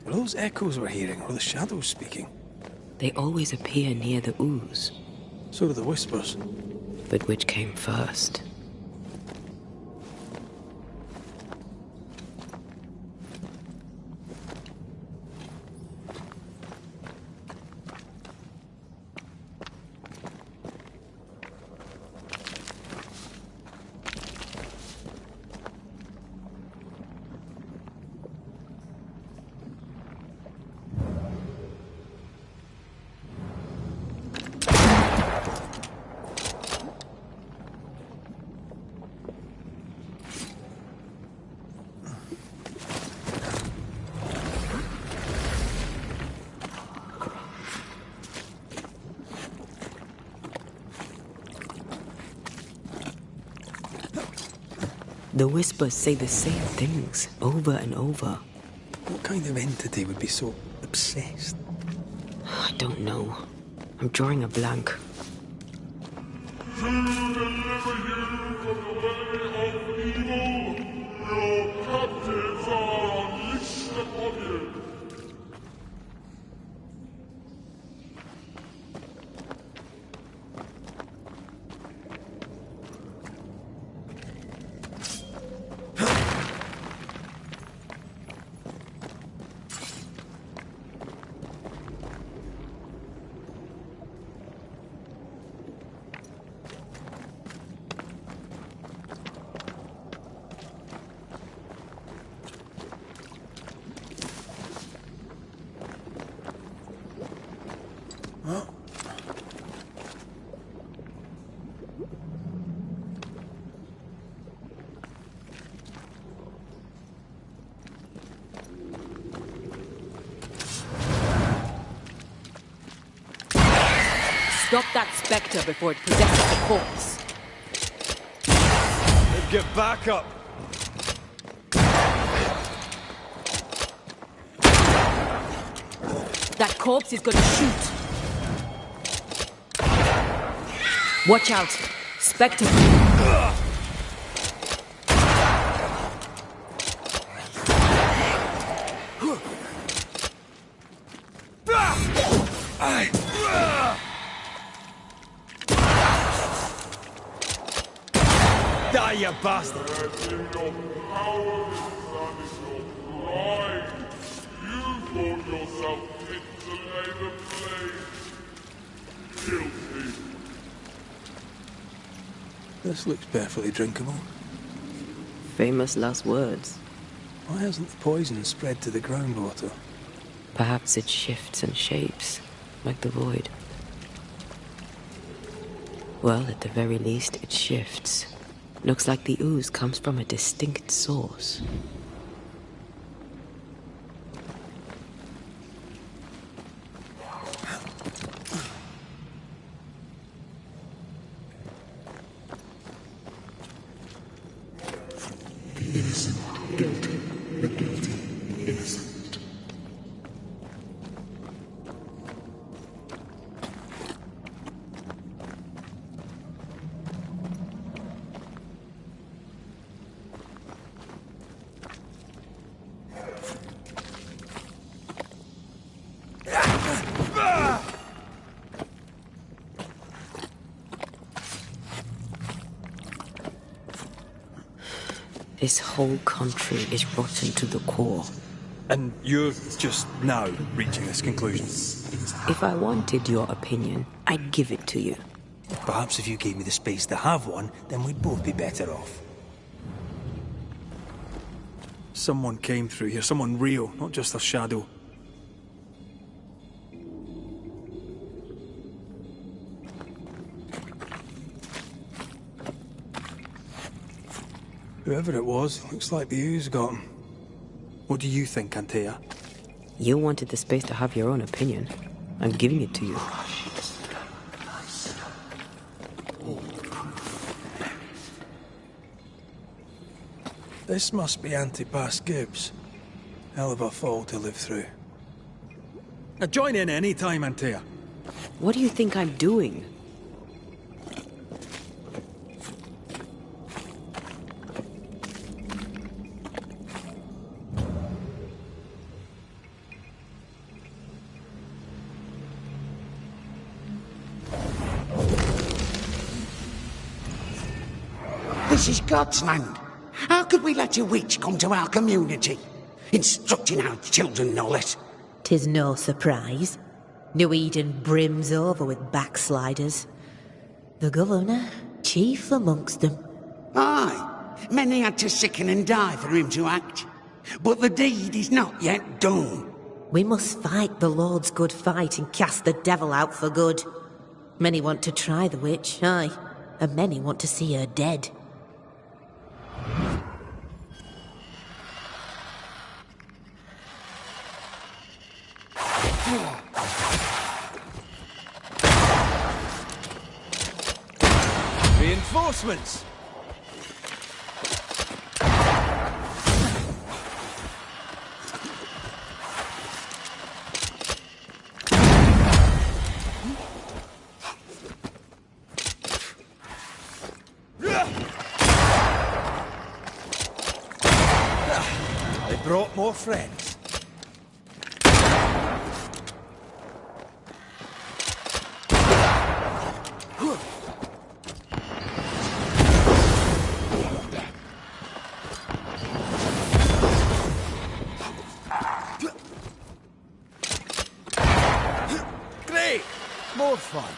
Were those echoes we're hearing, or the shadows speaking? They always appear near the ooze. So do the whispers. But which came first? The whispers say the same things over and over. What kind of entity would be so obsessed? I don't know. I'm drawing a blank. To deliver you from the way of evil, your captives are unleashed upon you. Stop that spectre before it possesses the corpse. Get back up! That corpse is gonna shoot. Watch out. Spectre. Die, you bastard! Let in your cowardice and in your pride. You thought yourself fit to lay the blame. Guilty. This looks perfectly drinkable. Famous last words. Why hasn't the poison spread to the groundwater? Perhaps it shifts and shapes, like the void. Well, at the very least, it shifts. Looks like the ooze comes from a distinct source. Innocent, guilty, the guilty, innocent. This whole country is rotten to the core. And you're just now reaching this conclusion? If I wanted your opinion, I'd give it to you. Perhaps if you gave me the space to have one, then we'd both be better off. Someone came through here, someone real, not just a shadow. Whoever it was, looks like the ooze got him. What do you think, Antea? You wanted the space to have your own opinion. I'm giving it to you. This must be Antipas Gibbs. Hell of a fall to live through. Now join in any time, Antea. What do you think I'm doing? This is God's land. How could we let a witch come to our community? Instructing our children, no less. 'Tis no surprise. New Eden brims over with backsliders. The governor, chief amongst them. Aye, many had to sicken and die for him to act. But the deed is not yet done. We must fight the Lord's good fight and cast the devil out for good. Many want to try the witch, aye, and many want to see her dead. Reinforcements! your friends? Great! More fun.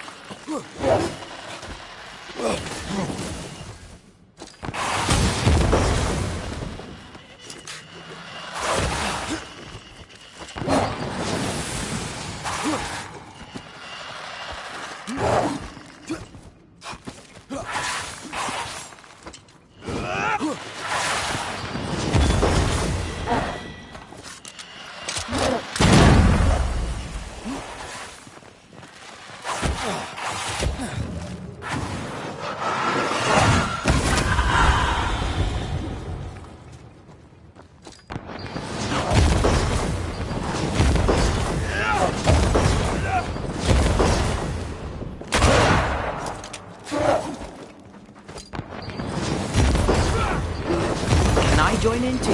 Join in too?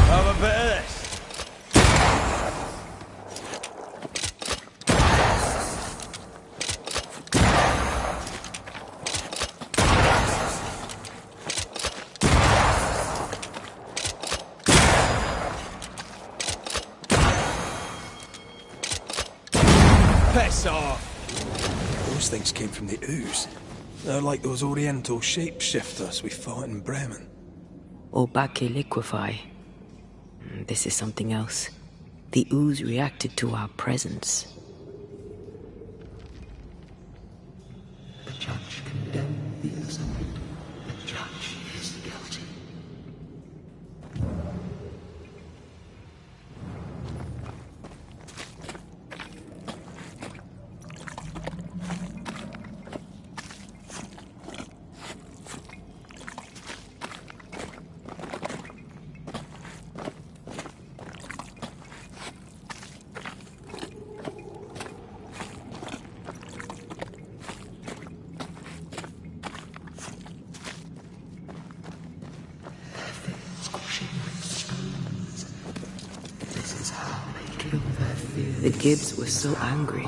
Have a bit of this. Piss off! Those things came from the ooze. They're like those Oriental shapeshifters we fought in Bremen. Or Bacche liquefy. This is something else. The ooze reacted to our presence. The judge condemned the innocent. The judge is guilty. The Gibbs were so angry.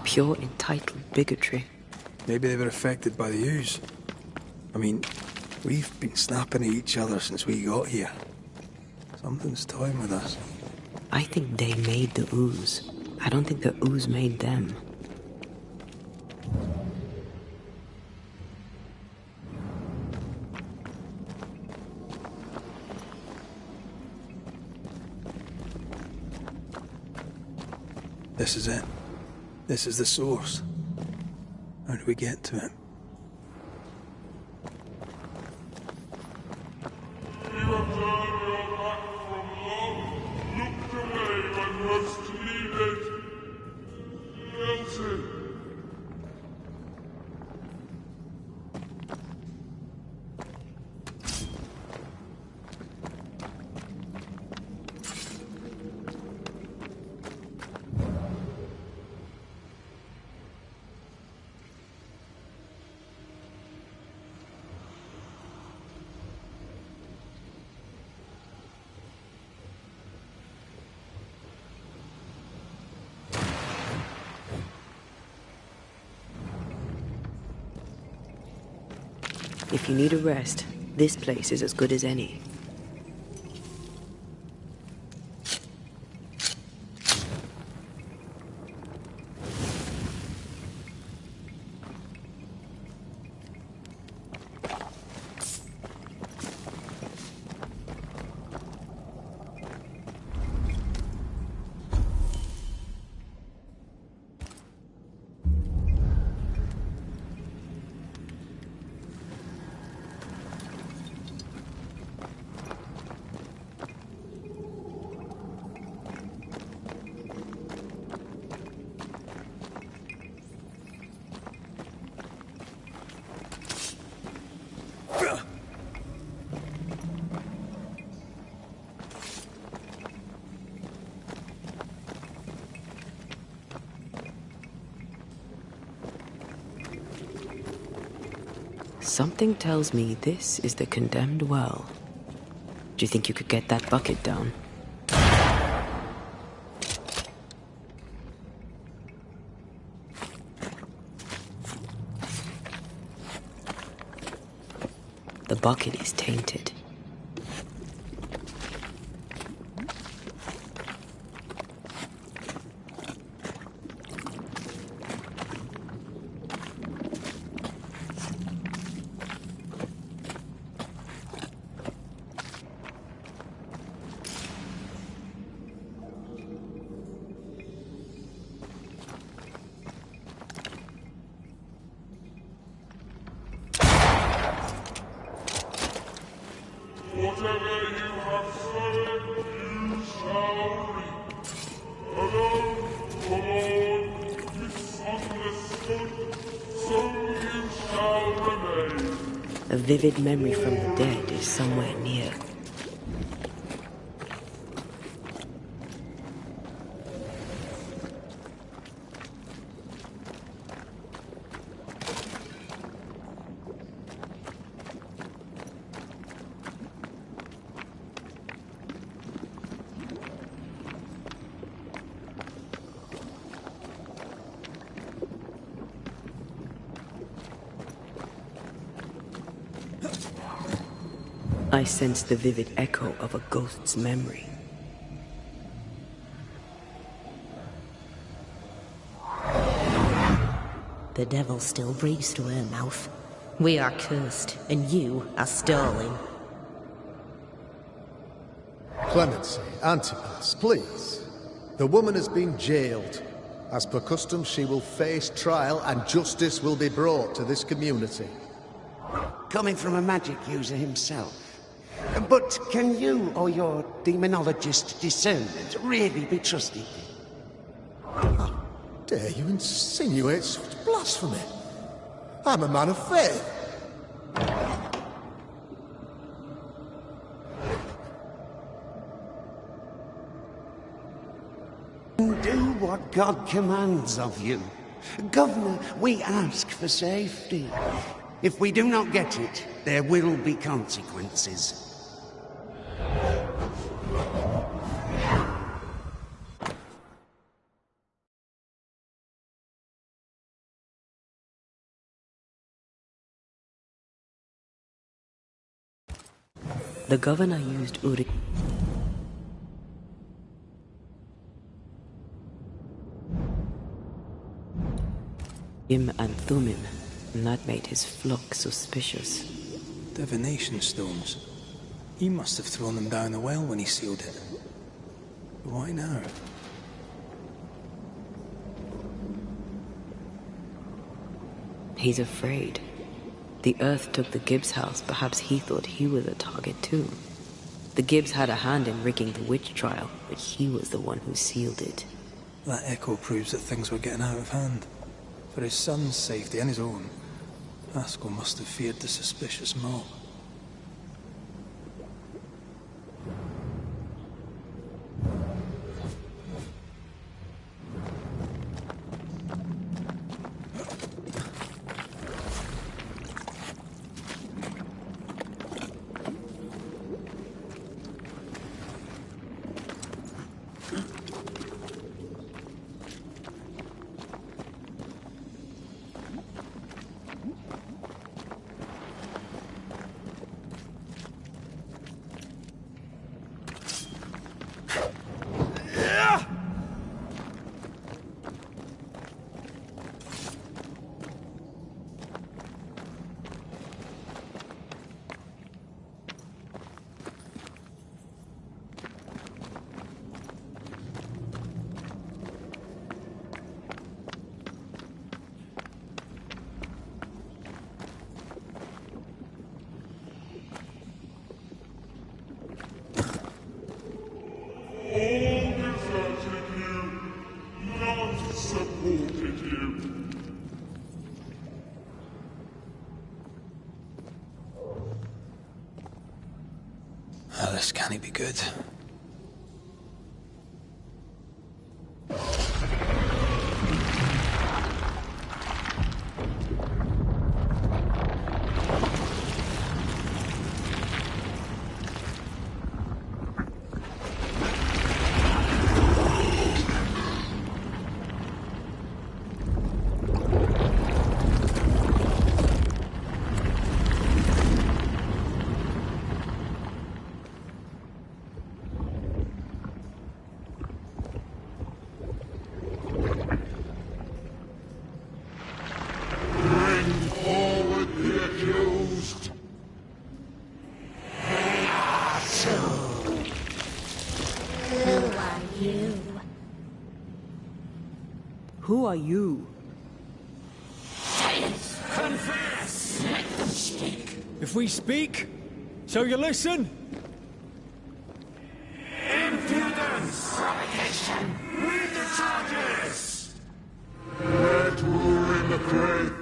Pure entitled bigotry. Maybe they were affected by the ooze. I mean, we've been snapping at each other since we got here. Something's toying with us. I think they made the ooze. I don't think the ooze made them. This is it. This is the source. How do we get to it? You have turned your back from love, looked away when most needed. Elsie. If you need a rest, this place is as good as any. Something tells me this is the condemned well. Do you think you could get that bucket down? The bucket is tainted. Whatever you have sown, you shall reap. Alone, forlorn, misunderstood, so you shall remain. A vivid memory from the dead is somewhere near. I sense the vivid echo of a ghost's memory. The devil still breathes through her mouth. We are cursed, and you are stolen. Clemency, Antipas, please. The woman has been jailed. As per custom, she will face trial and justice will be brought to this community. Coming from a magic user himself. But can you or your demonologist discernment really be trusted? How dare you insinuate such blasphemy? I'm a man of faith. Do what God commands of you. Governor, we ask for safety. If we do not get it, there will be consequences. The governor used Uri and Thummim, and that made his flock suspicious. Divination stones. He must have thrown them down the well when he sealed it. Why now? He's afraid. The Earth took the Gibbs house. Perhaps he thought he was a target too. The Gibbs had a hand in rigging the witch trial, but he was the one who sealed it. That echo proves that things were getting out of hand. For his son's safety and his own, Haskell must have feared the suspicious mob. This can't be good. Who are you? Confess! Let them speak. If we speak, shall you listen? Impudence! Provocation! Read the charges! Red rule in the grave.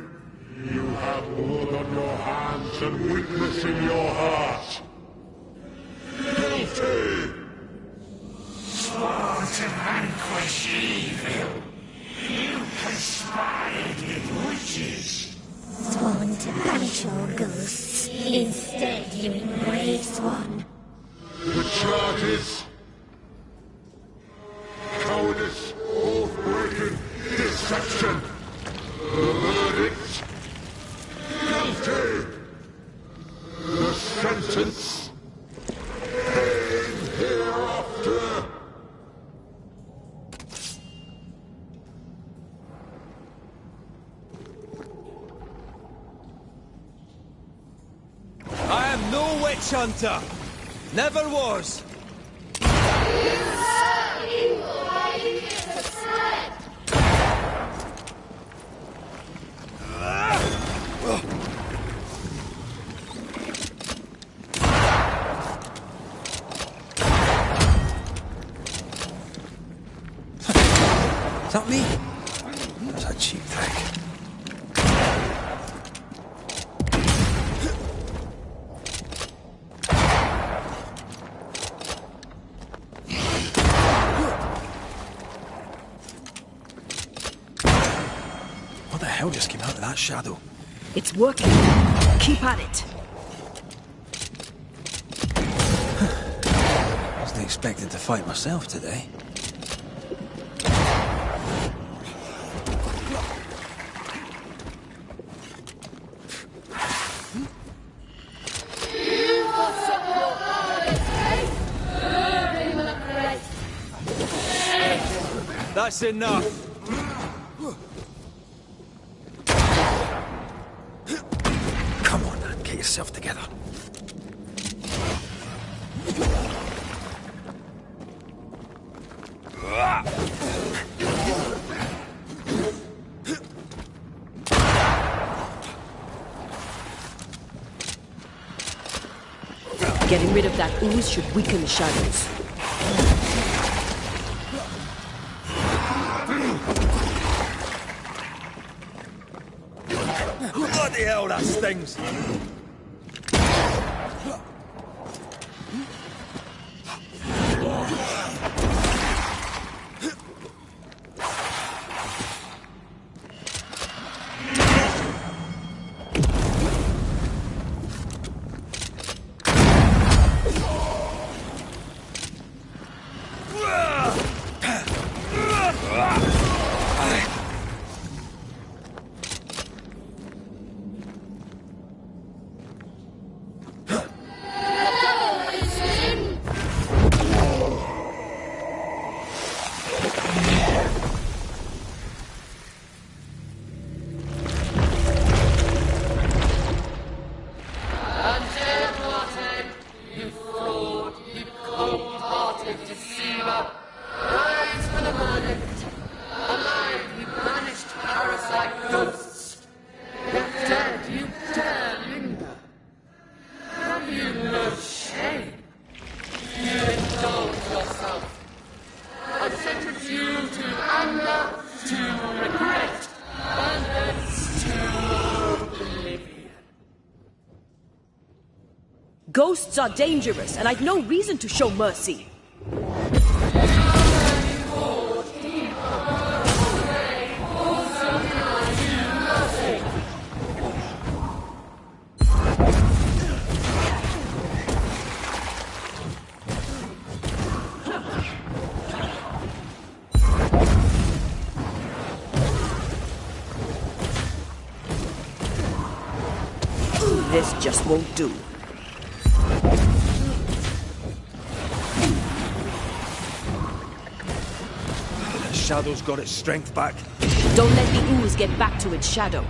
You have blood on your hands and weakness in your heart. Guilty! Sworn to vanquish evil. You conspired with witches. Sworn to banish all ghosts. Instead, you embraced one. The charges. Cowardice, oath-breaking, deception. The verdict. Guilty. The sentence. Pain hereafter. I am no witch hunter. Never was. Is that me? That's a cheap trick. What the hell just came out of that shadow? It's working. Keep at it. Wasn't expecting to fight myself today. That's enough. Come on, man, get yourself together. Getting rid of that ooze should weaken the shadows. Bloody hell, that stings. Ghosts are dangerous, and I've no reason to show mercy. This just won't do. The shadow's got its strength back. Don't let the ooze get back to its shadow.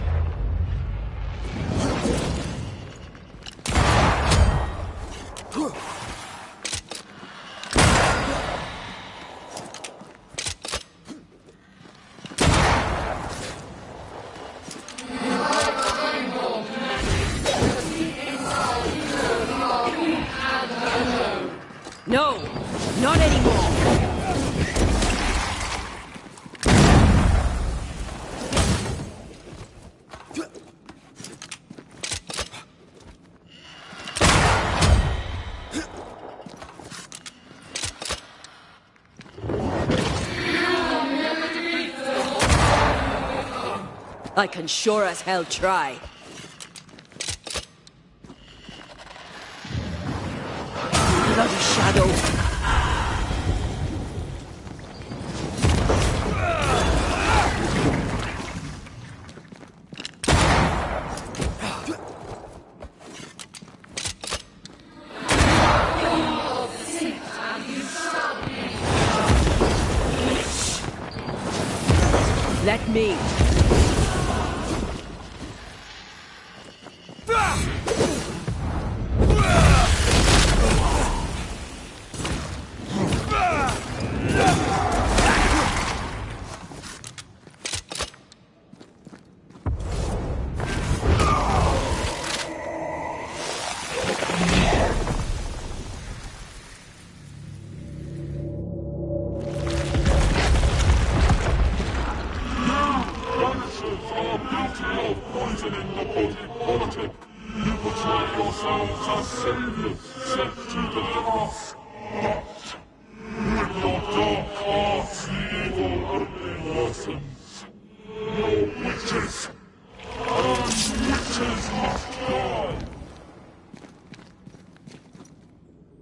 I can sure as hell try. Bloody shadow. Let me.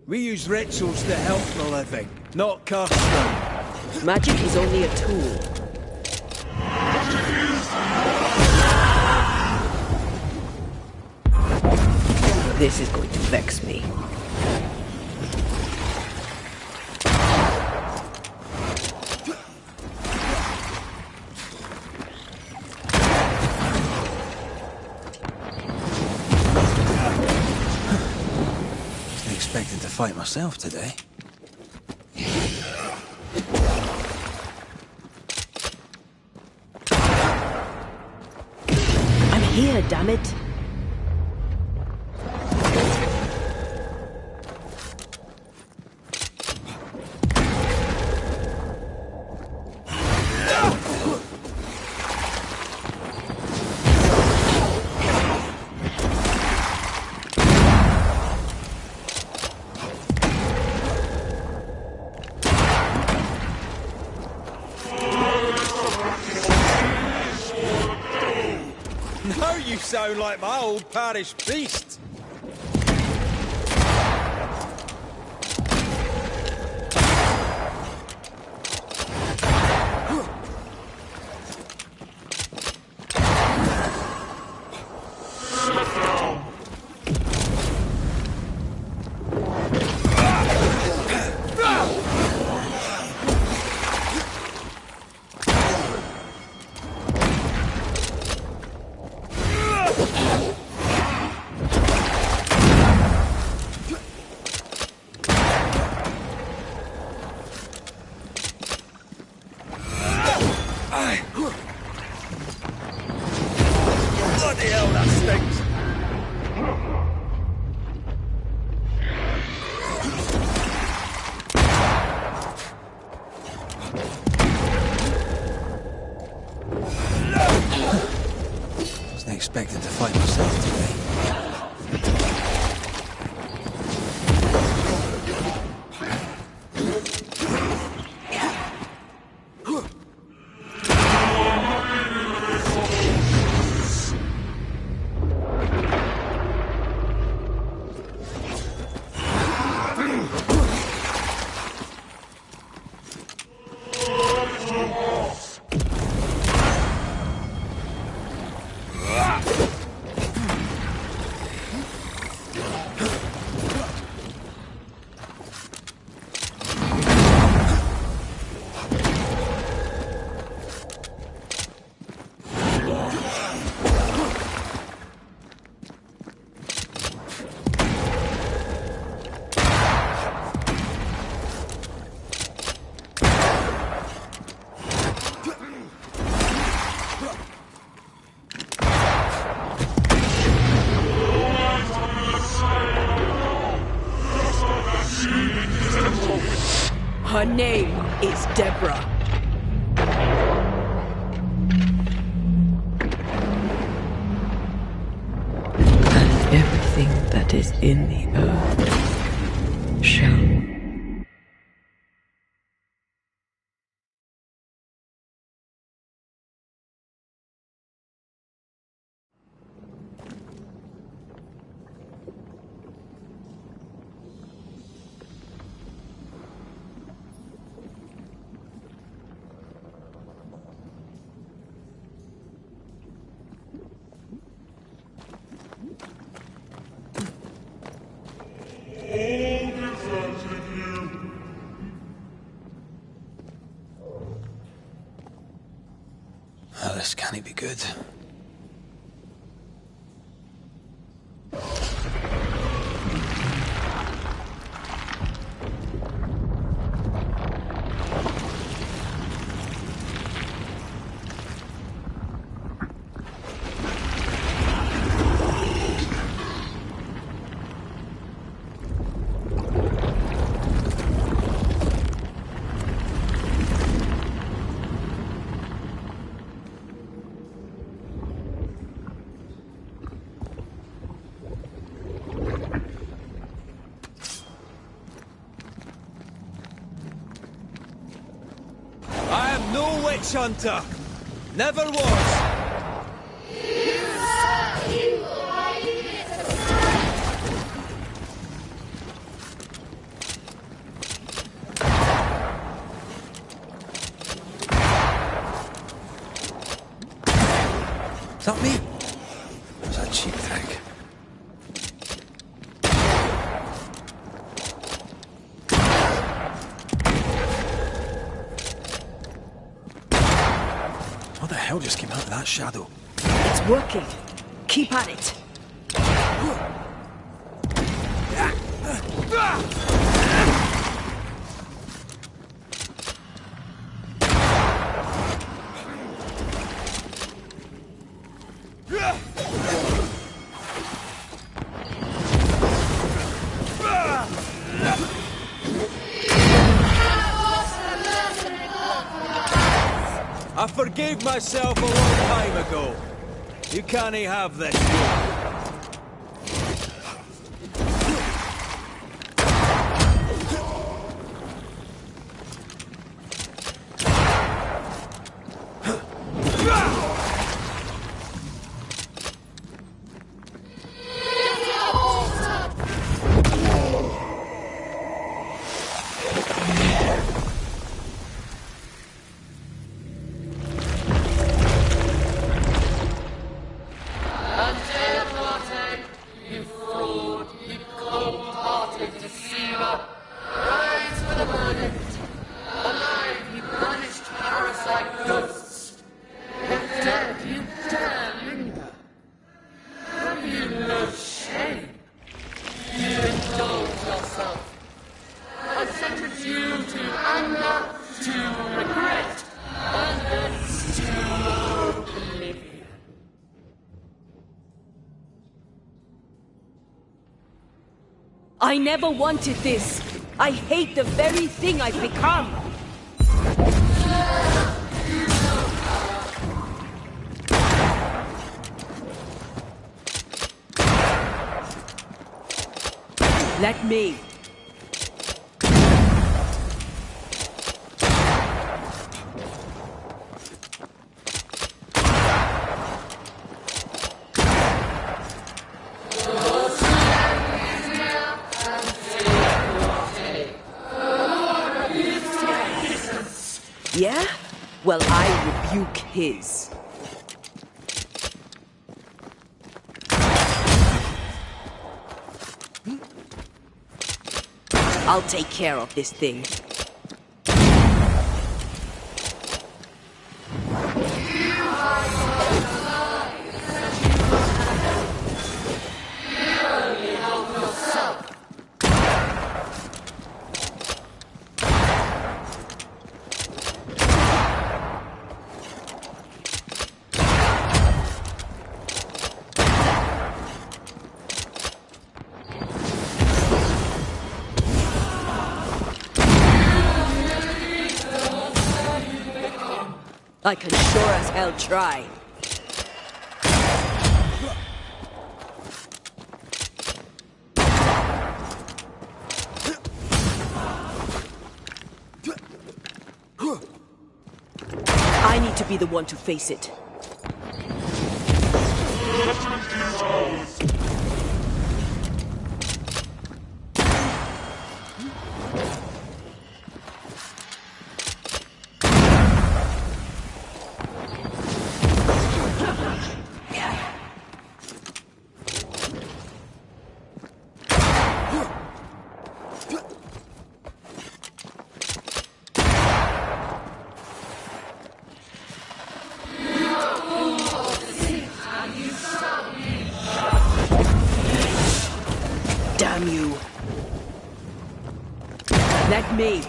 We use rituals to help the living, not curse them. Magic is only a tool. This is going to vex me. Wasn't expecting to fight myself today. I'm here, damn it. Now you sound like my old parish priest. Bloody hell, that stinks! Wasn't expecting to fight myself today. Her name is Deborah. And everything that is in the earth shall Oh, this can't be good. Witch hunter! Never was! Is that me? Was that cheap trick? What the hell just came out of that shadow? It's working. Keep at it. I forgave myself a long time ago. You can't have this. I never wanted this. I hate the very thing I've become. Let me. Yeah? Well, I rebuke his. I'll take care of this thing. I can sure as hell try. I need to be the one to face it. from you. Let me.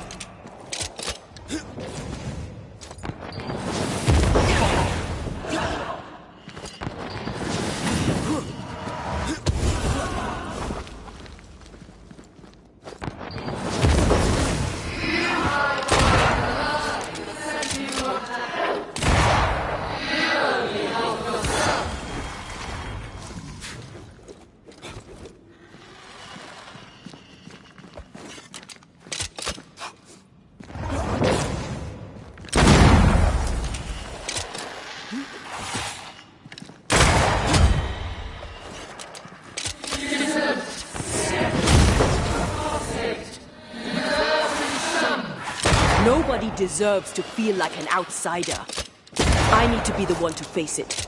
Nobody deserves to feel like an outsider. I need to be the one to face it.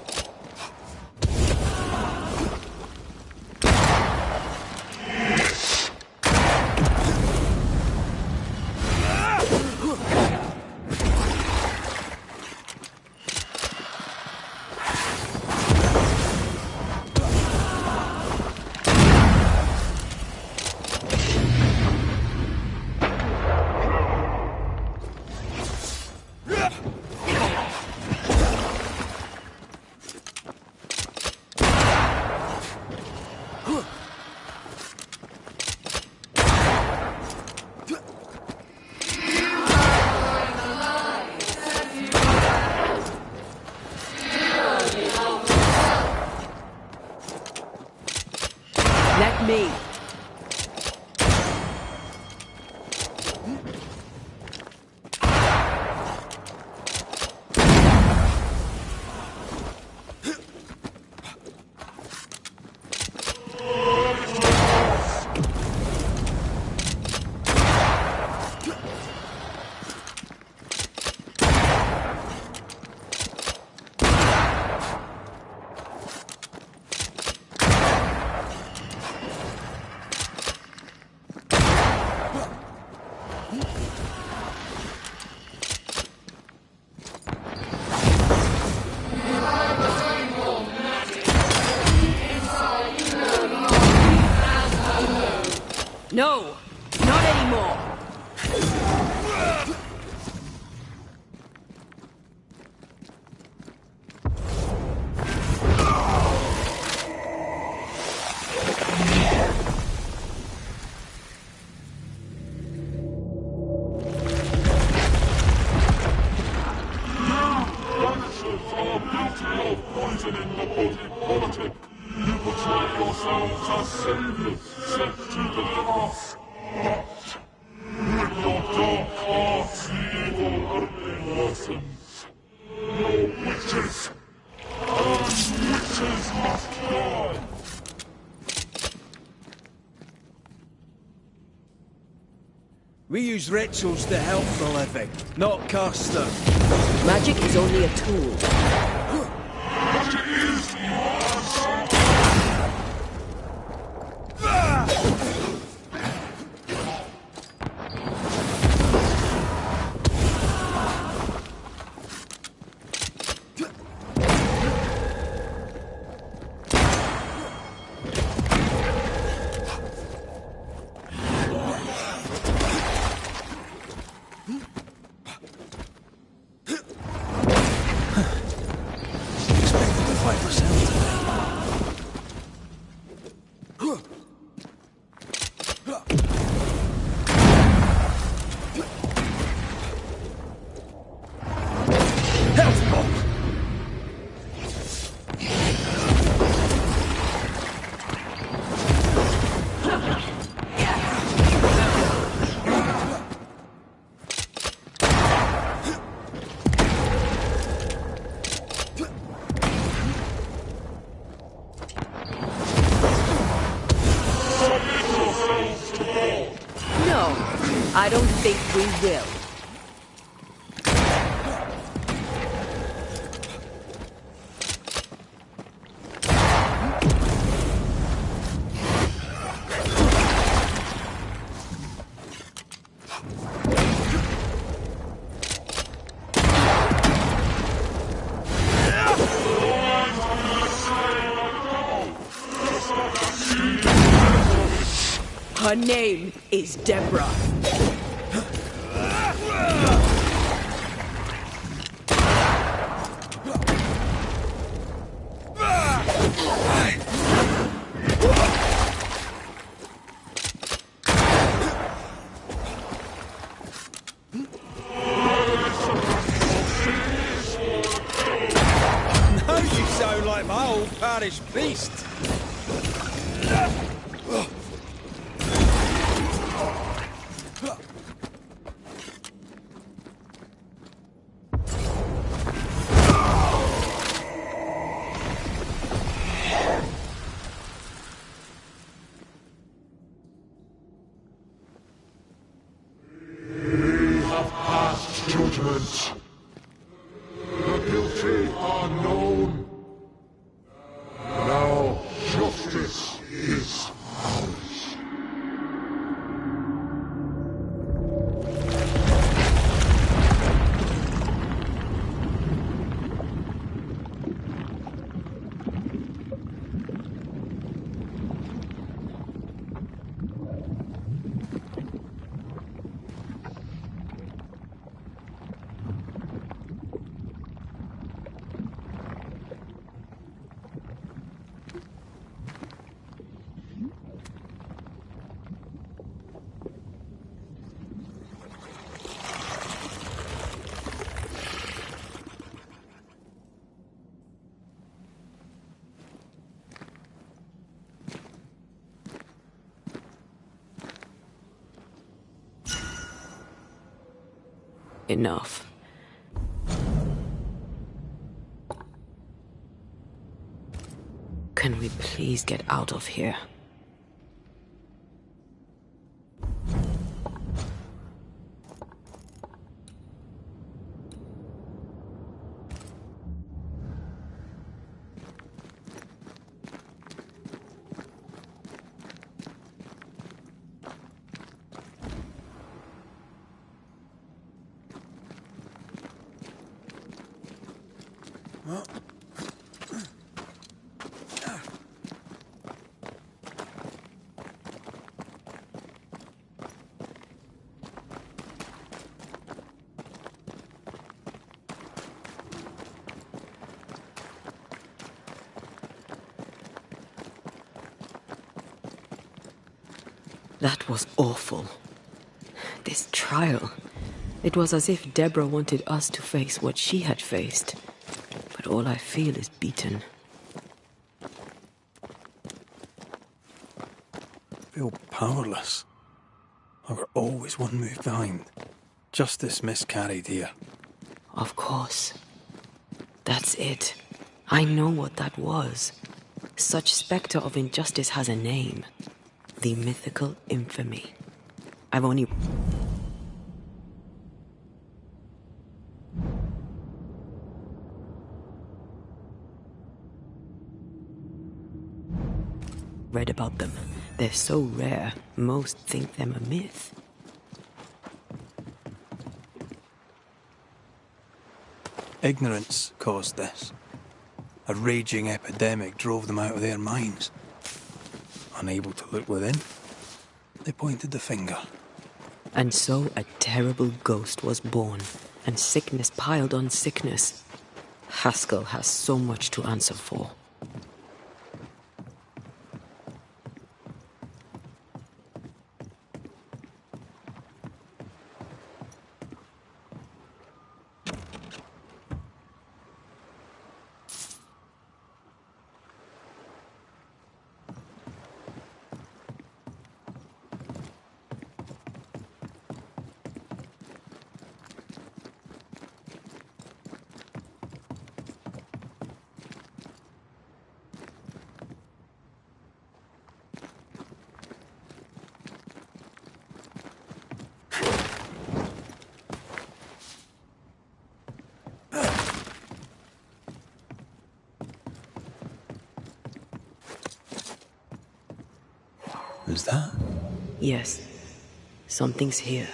Let me. No, not anymore. Banishers are guilty of poisoning the body politic. You portray yourselves as saviors sent to the cross. But with your dark hearts, the evil only worsens. You're witches, and witches must die. We use rituals to help the living, not curse them. Magic is only a tool. Magic is Expected to fight myself today. Her name is Deborah. Now you sound like my old parish beast. We have passed judgment. The guilty are known. Now justice is ours. Enough. Can we please get out of here? That was awful. This trial. It was as if Deborah wanted us to face what she had faced. But all I feel is beaten. I feel powerless. I were always one move behind. Justice miscarried here. Of course. That's it. I know what that was. Such spectre of injustice has a name. The mythical infamy. I've only... read about them. They're so rare, most think them a myth. Ignorance caused this. A raging epidemic drove them out of their minds. Unable to look within, they pointed the finger. And so a terrible ghost was born, and sickness piled on sickness. Haskell has so much to answer for. Is that? Yes. Something's here.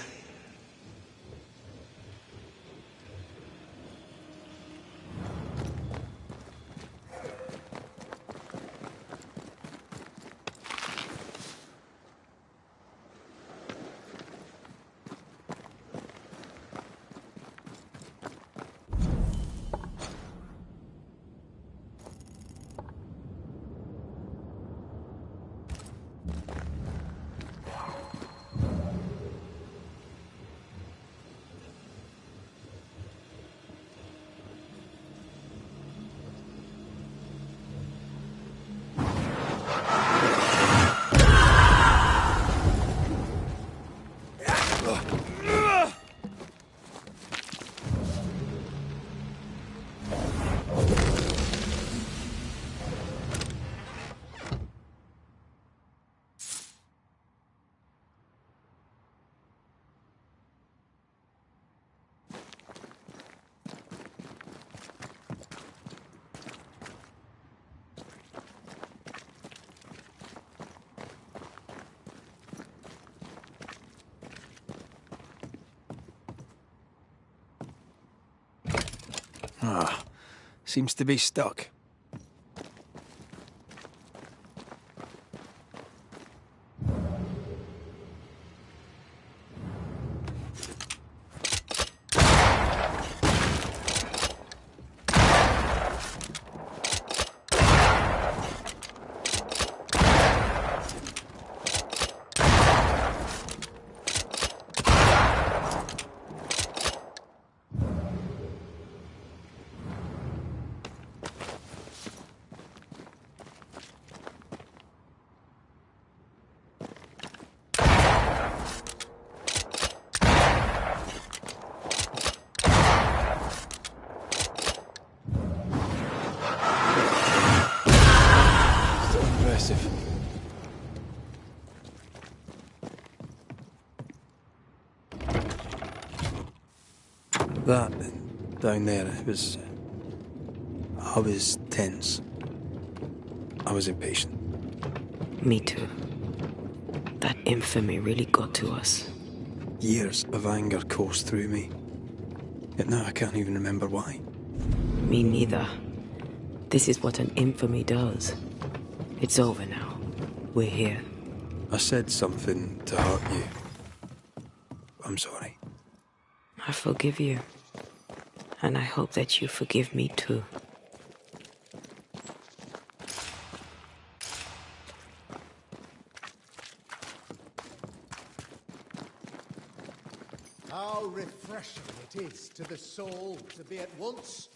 Seems to be stuck. That down there, I was tense. I was impatient. Me too. That infamy really got to us. Years of anger coursed through me. Yet now I can't even remember why. Me neither. This is what an infamy does. It's over now. We're here. I said something to hurt you. I'm sorry. I forgive you. And I hope that you forgive me too. How refreshing it is to the soul to be at once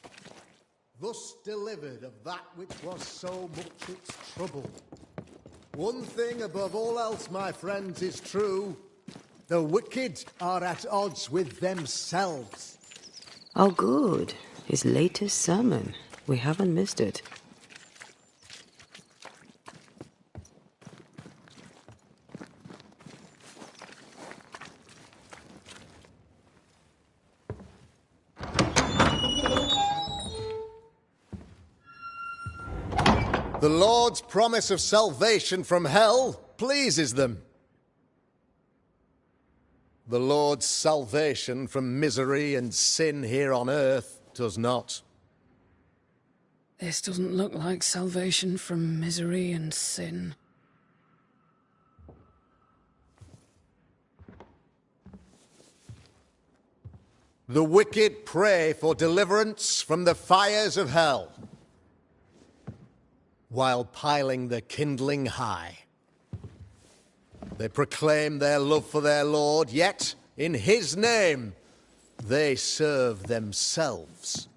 thus delivered of that which was so much its trouble. One thing above all else, my friends, is true. The wicked are at odds with themselves. Oh, good. His latest sermon. We haven't missed it. The Lord's promise of salvation from hell pleases them. The Lord's salvation from misery and sin here on earth does not. This doesn't look like salvation from misery and sin. The wicked pray for deliverance from the fires of hell, while piling the kindling high. They proclaim their love for their Lord, yet, in his name, they serve themselves.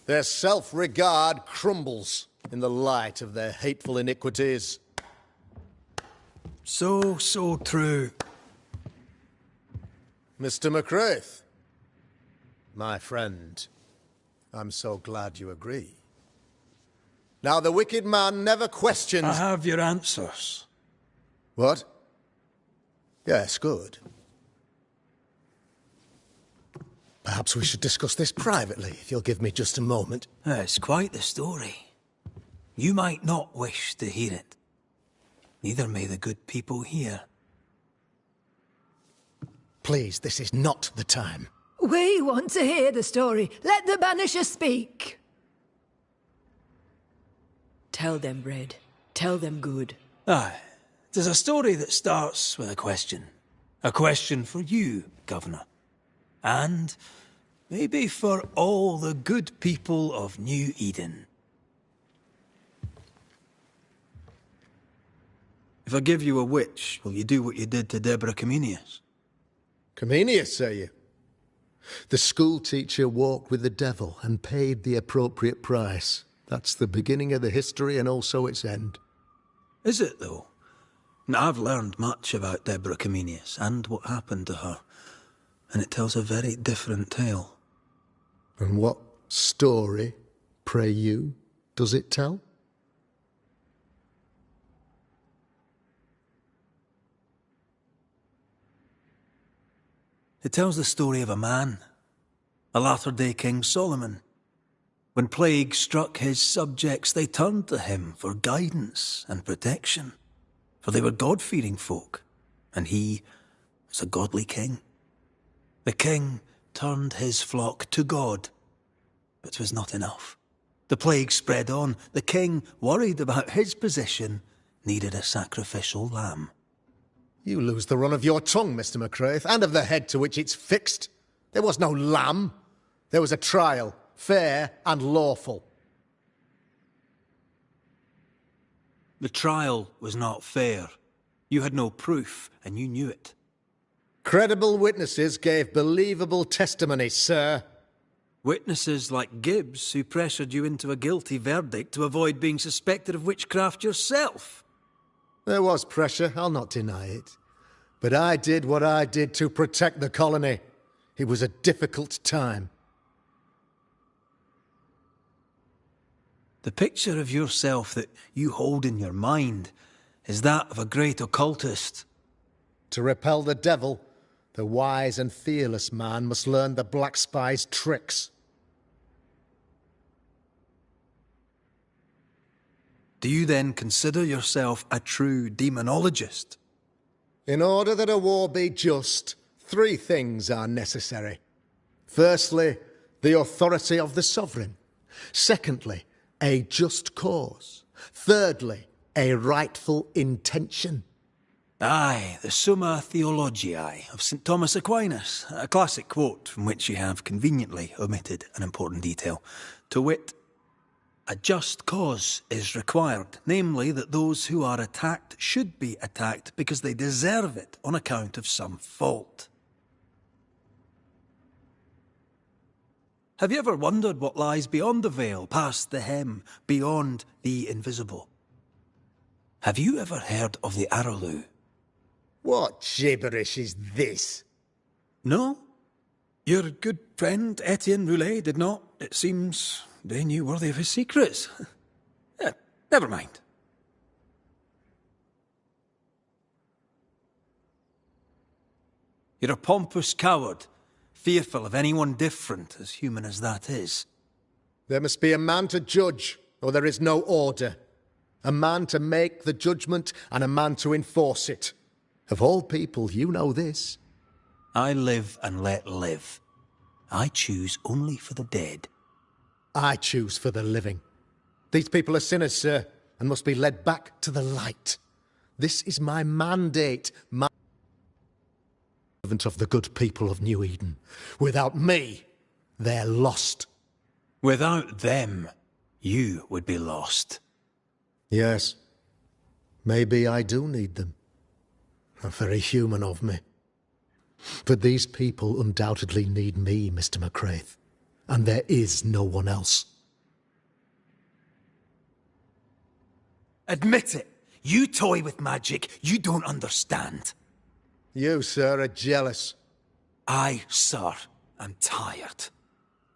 Their self-regard crumbles in the light of their hateful iniquities. So true. Mr. McCraith, my friend, I'm so glad you agree. Now, the wicked man never questions... I have your answers. What? Yes, good. Perhaps we should discuss this privately, if you'll give me just a moment. It's quite the story. You might not wish to hear it. Neither may the good people here. Please, this is not the time. We want to hear the story. Let the Banisher speak. Tell them, Red. Tell them good. Aye. There's a story that starts with a question. A question for you, Governor. And maybe for all the good people of New Eden. If I give you a witch, will you do what you did to Deborah Comenius? Comenius, say you? The school teacher walked with the devil and paid the appropriate price. That's the beginning of the history and also its end. Is it, though? Now, I've learned much about Deborah Comenius and what happened to her, and it tells a very different tale. And what story, pray you, does it tell? It tells the story of a man, a latter-day King Solomon. When plague struck his subjects, they turned to him for guidance and protection, for they were God-fearing folk, and he was a godly king. The king turned his flock to God, but 'twas not enough. The plague spread on. The king, worried about his position, needed a sacrificial lamb. You lose the run of your tongue, Mr. McCraith, and of the head to which it's fixed. There was no lamb. There was a trial, fair and lawful. The trial was not fair. You had no proof, and you knew it. Credible witnesses gave believable testimony, sir. Witnesses like Gibbs, who pressured you into a guilty verdict to avoid being suspected of witchcraft yourself. There was pressure, I'll not deny it. But I did what I did to protect the colony. It was a difficult time. The picture of yourself that you hold in your mind is that of a great occultist. To repel the devil, the wise and fearless man must learn the Black Spy's tricks. Do you then consider yourself a true demonologist? In order that a war be just, 3 things are necessary. Firstly, the authority of the sovereign. Secondly, a just cause. Thirdly, a rightful intention. Aye, the Summa Theologiae of St. Thomas Aquinas, a classic quote from which you have conveniently omitted an important detail. To wit, a just cause is required, namely that those who are attacked should be attacked because they deserve it on account of some fault. Have you ever wondered what lies beyond the veil, past the hem, beyond the invisible? Have you ever heard of the Araloo? What gibberish is this? No? Your good friend Etienne Roulet did not. It seems they knew worthy of his secrets. Never mind. You're a pompous coward, fearful of anyone different, as human as that is. There must be a man to judge, or there is no order. A man to make the judgment, and a man to enforce it. Of all people, you know this. I live and let live. I choose only for the dead. I choose for the living. These people are sinners, sir, and must be led back to the light. This is my mandate, my servant of the good people of New Eden. Without me, they're lost. Without them, you would be lost. Yes. Maybe I do need them. Very human of me. But these people undoubtedly need me, Mr. McCraith. And there is no one else. Admit it. You toy with magic you don't understand. You, sir, are jealous. I, sir, am tired.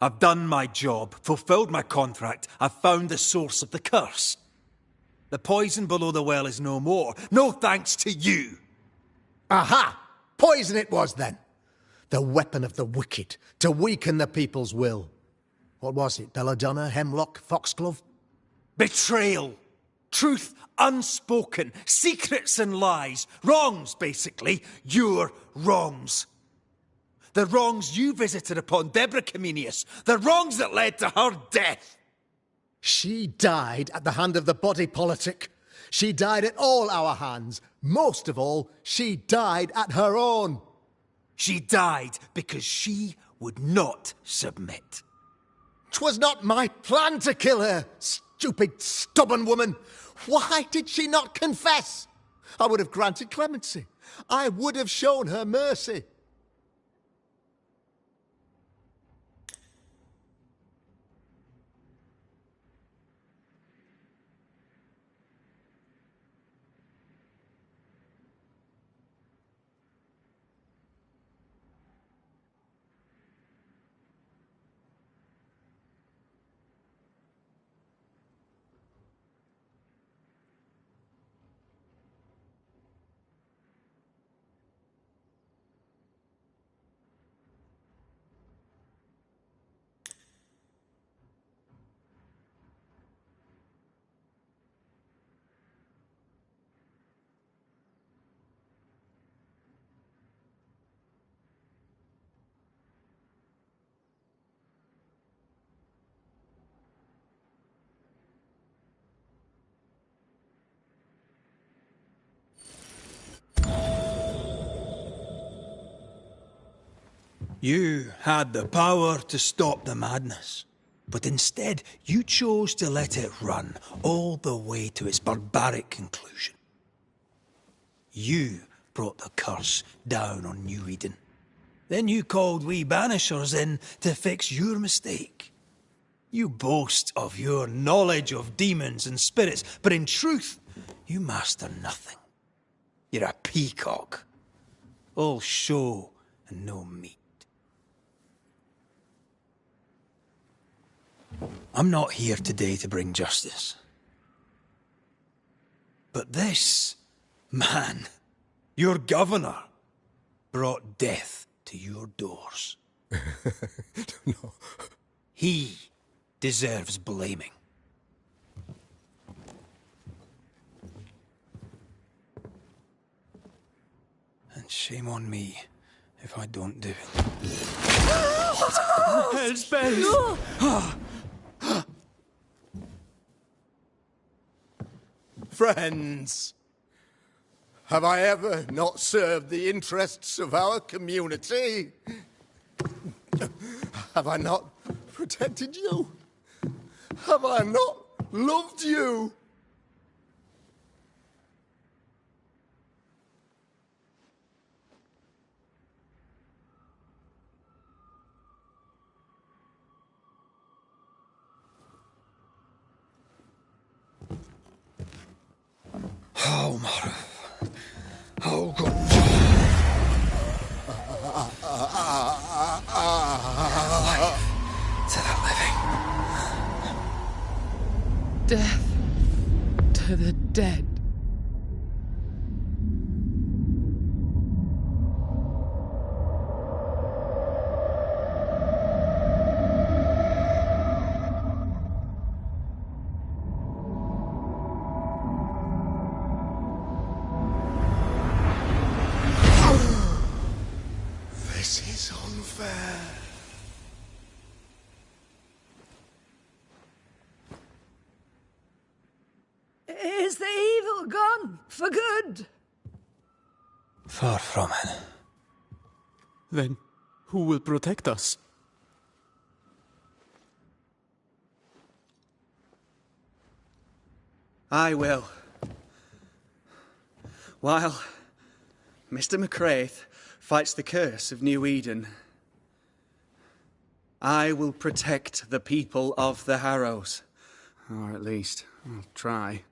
I've done my job, fulfilled my contract, I've found the source of the curse. The poison below the well is no more. No thanks to you. Aha! Poison it was, then. The weapon of the wicked, to weaken the people's will. What was it, belladonna, hemlock, foxglove? Betrayal. Truth unspoken. Secrets and lies. Wrongs, basically. Your wrongs. The wrongs you visited upon Deborah Comenius. The wrongs that led to her death. She died at the hand of the body politic. She died at all our hands. Most of all, she died at her own. She died because she would not submit. 'Twas not my plan to kill her, stupid, stubborn woman. Why did she not confess? I would have granted clemency. I would have shown her mercy. You had the power to stop the madness, but instead you chose to let it run all the way to its barbaric conclusion. You brought the curse down on New Eden. Then you called we Banishers in to fix your mistake. You boast of your knowledge of demons and spirits, but in truth, you master nothing. You're a peacock. All show and no meat. I'm not here today to bring justice. But this man, your governor, brought death to your doors. No. He deserves blaming. And shame on me if I don't do it. Hell's bells! Friends, have I ever not served the interests of our community? Have I not protected you? Have I not loved you? Oh, Mara. Oh, God. To the living. Death to the dead. This is unfair. Is the evil gone for good? Far from it. Then who will protect us? I will. While Mr. McCraith fights the curse of New Eden, I will protect the people of the Harrows. Or at least, I'll try.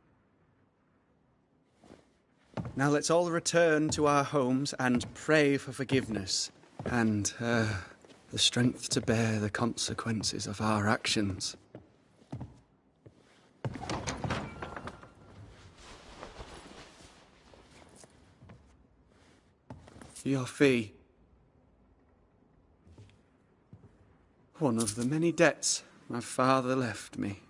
Now let's all return to our homes and pray for forgiveness and the strength to bear the consequences of our actions. Your fee. One of the many debts my father left me.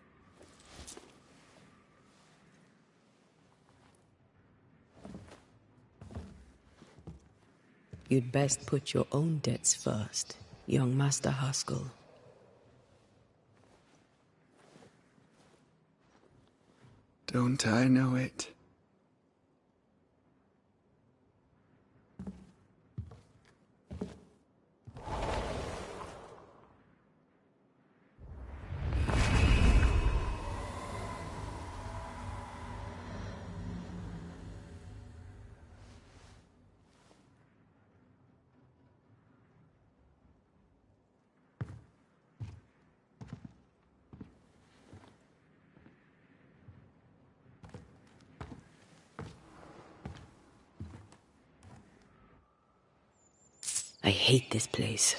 You'd best put your own debts first, young Master Haskell. Don't I know it? I hate this place.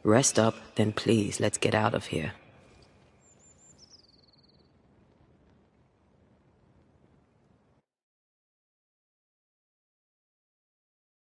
Rest up, then please, let's get out of here.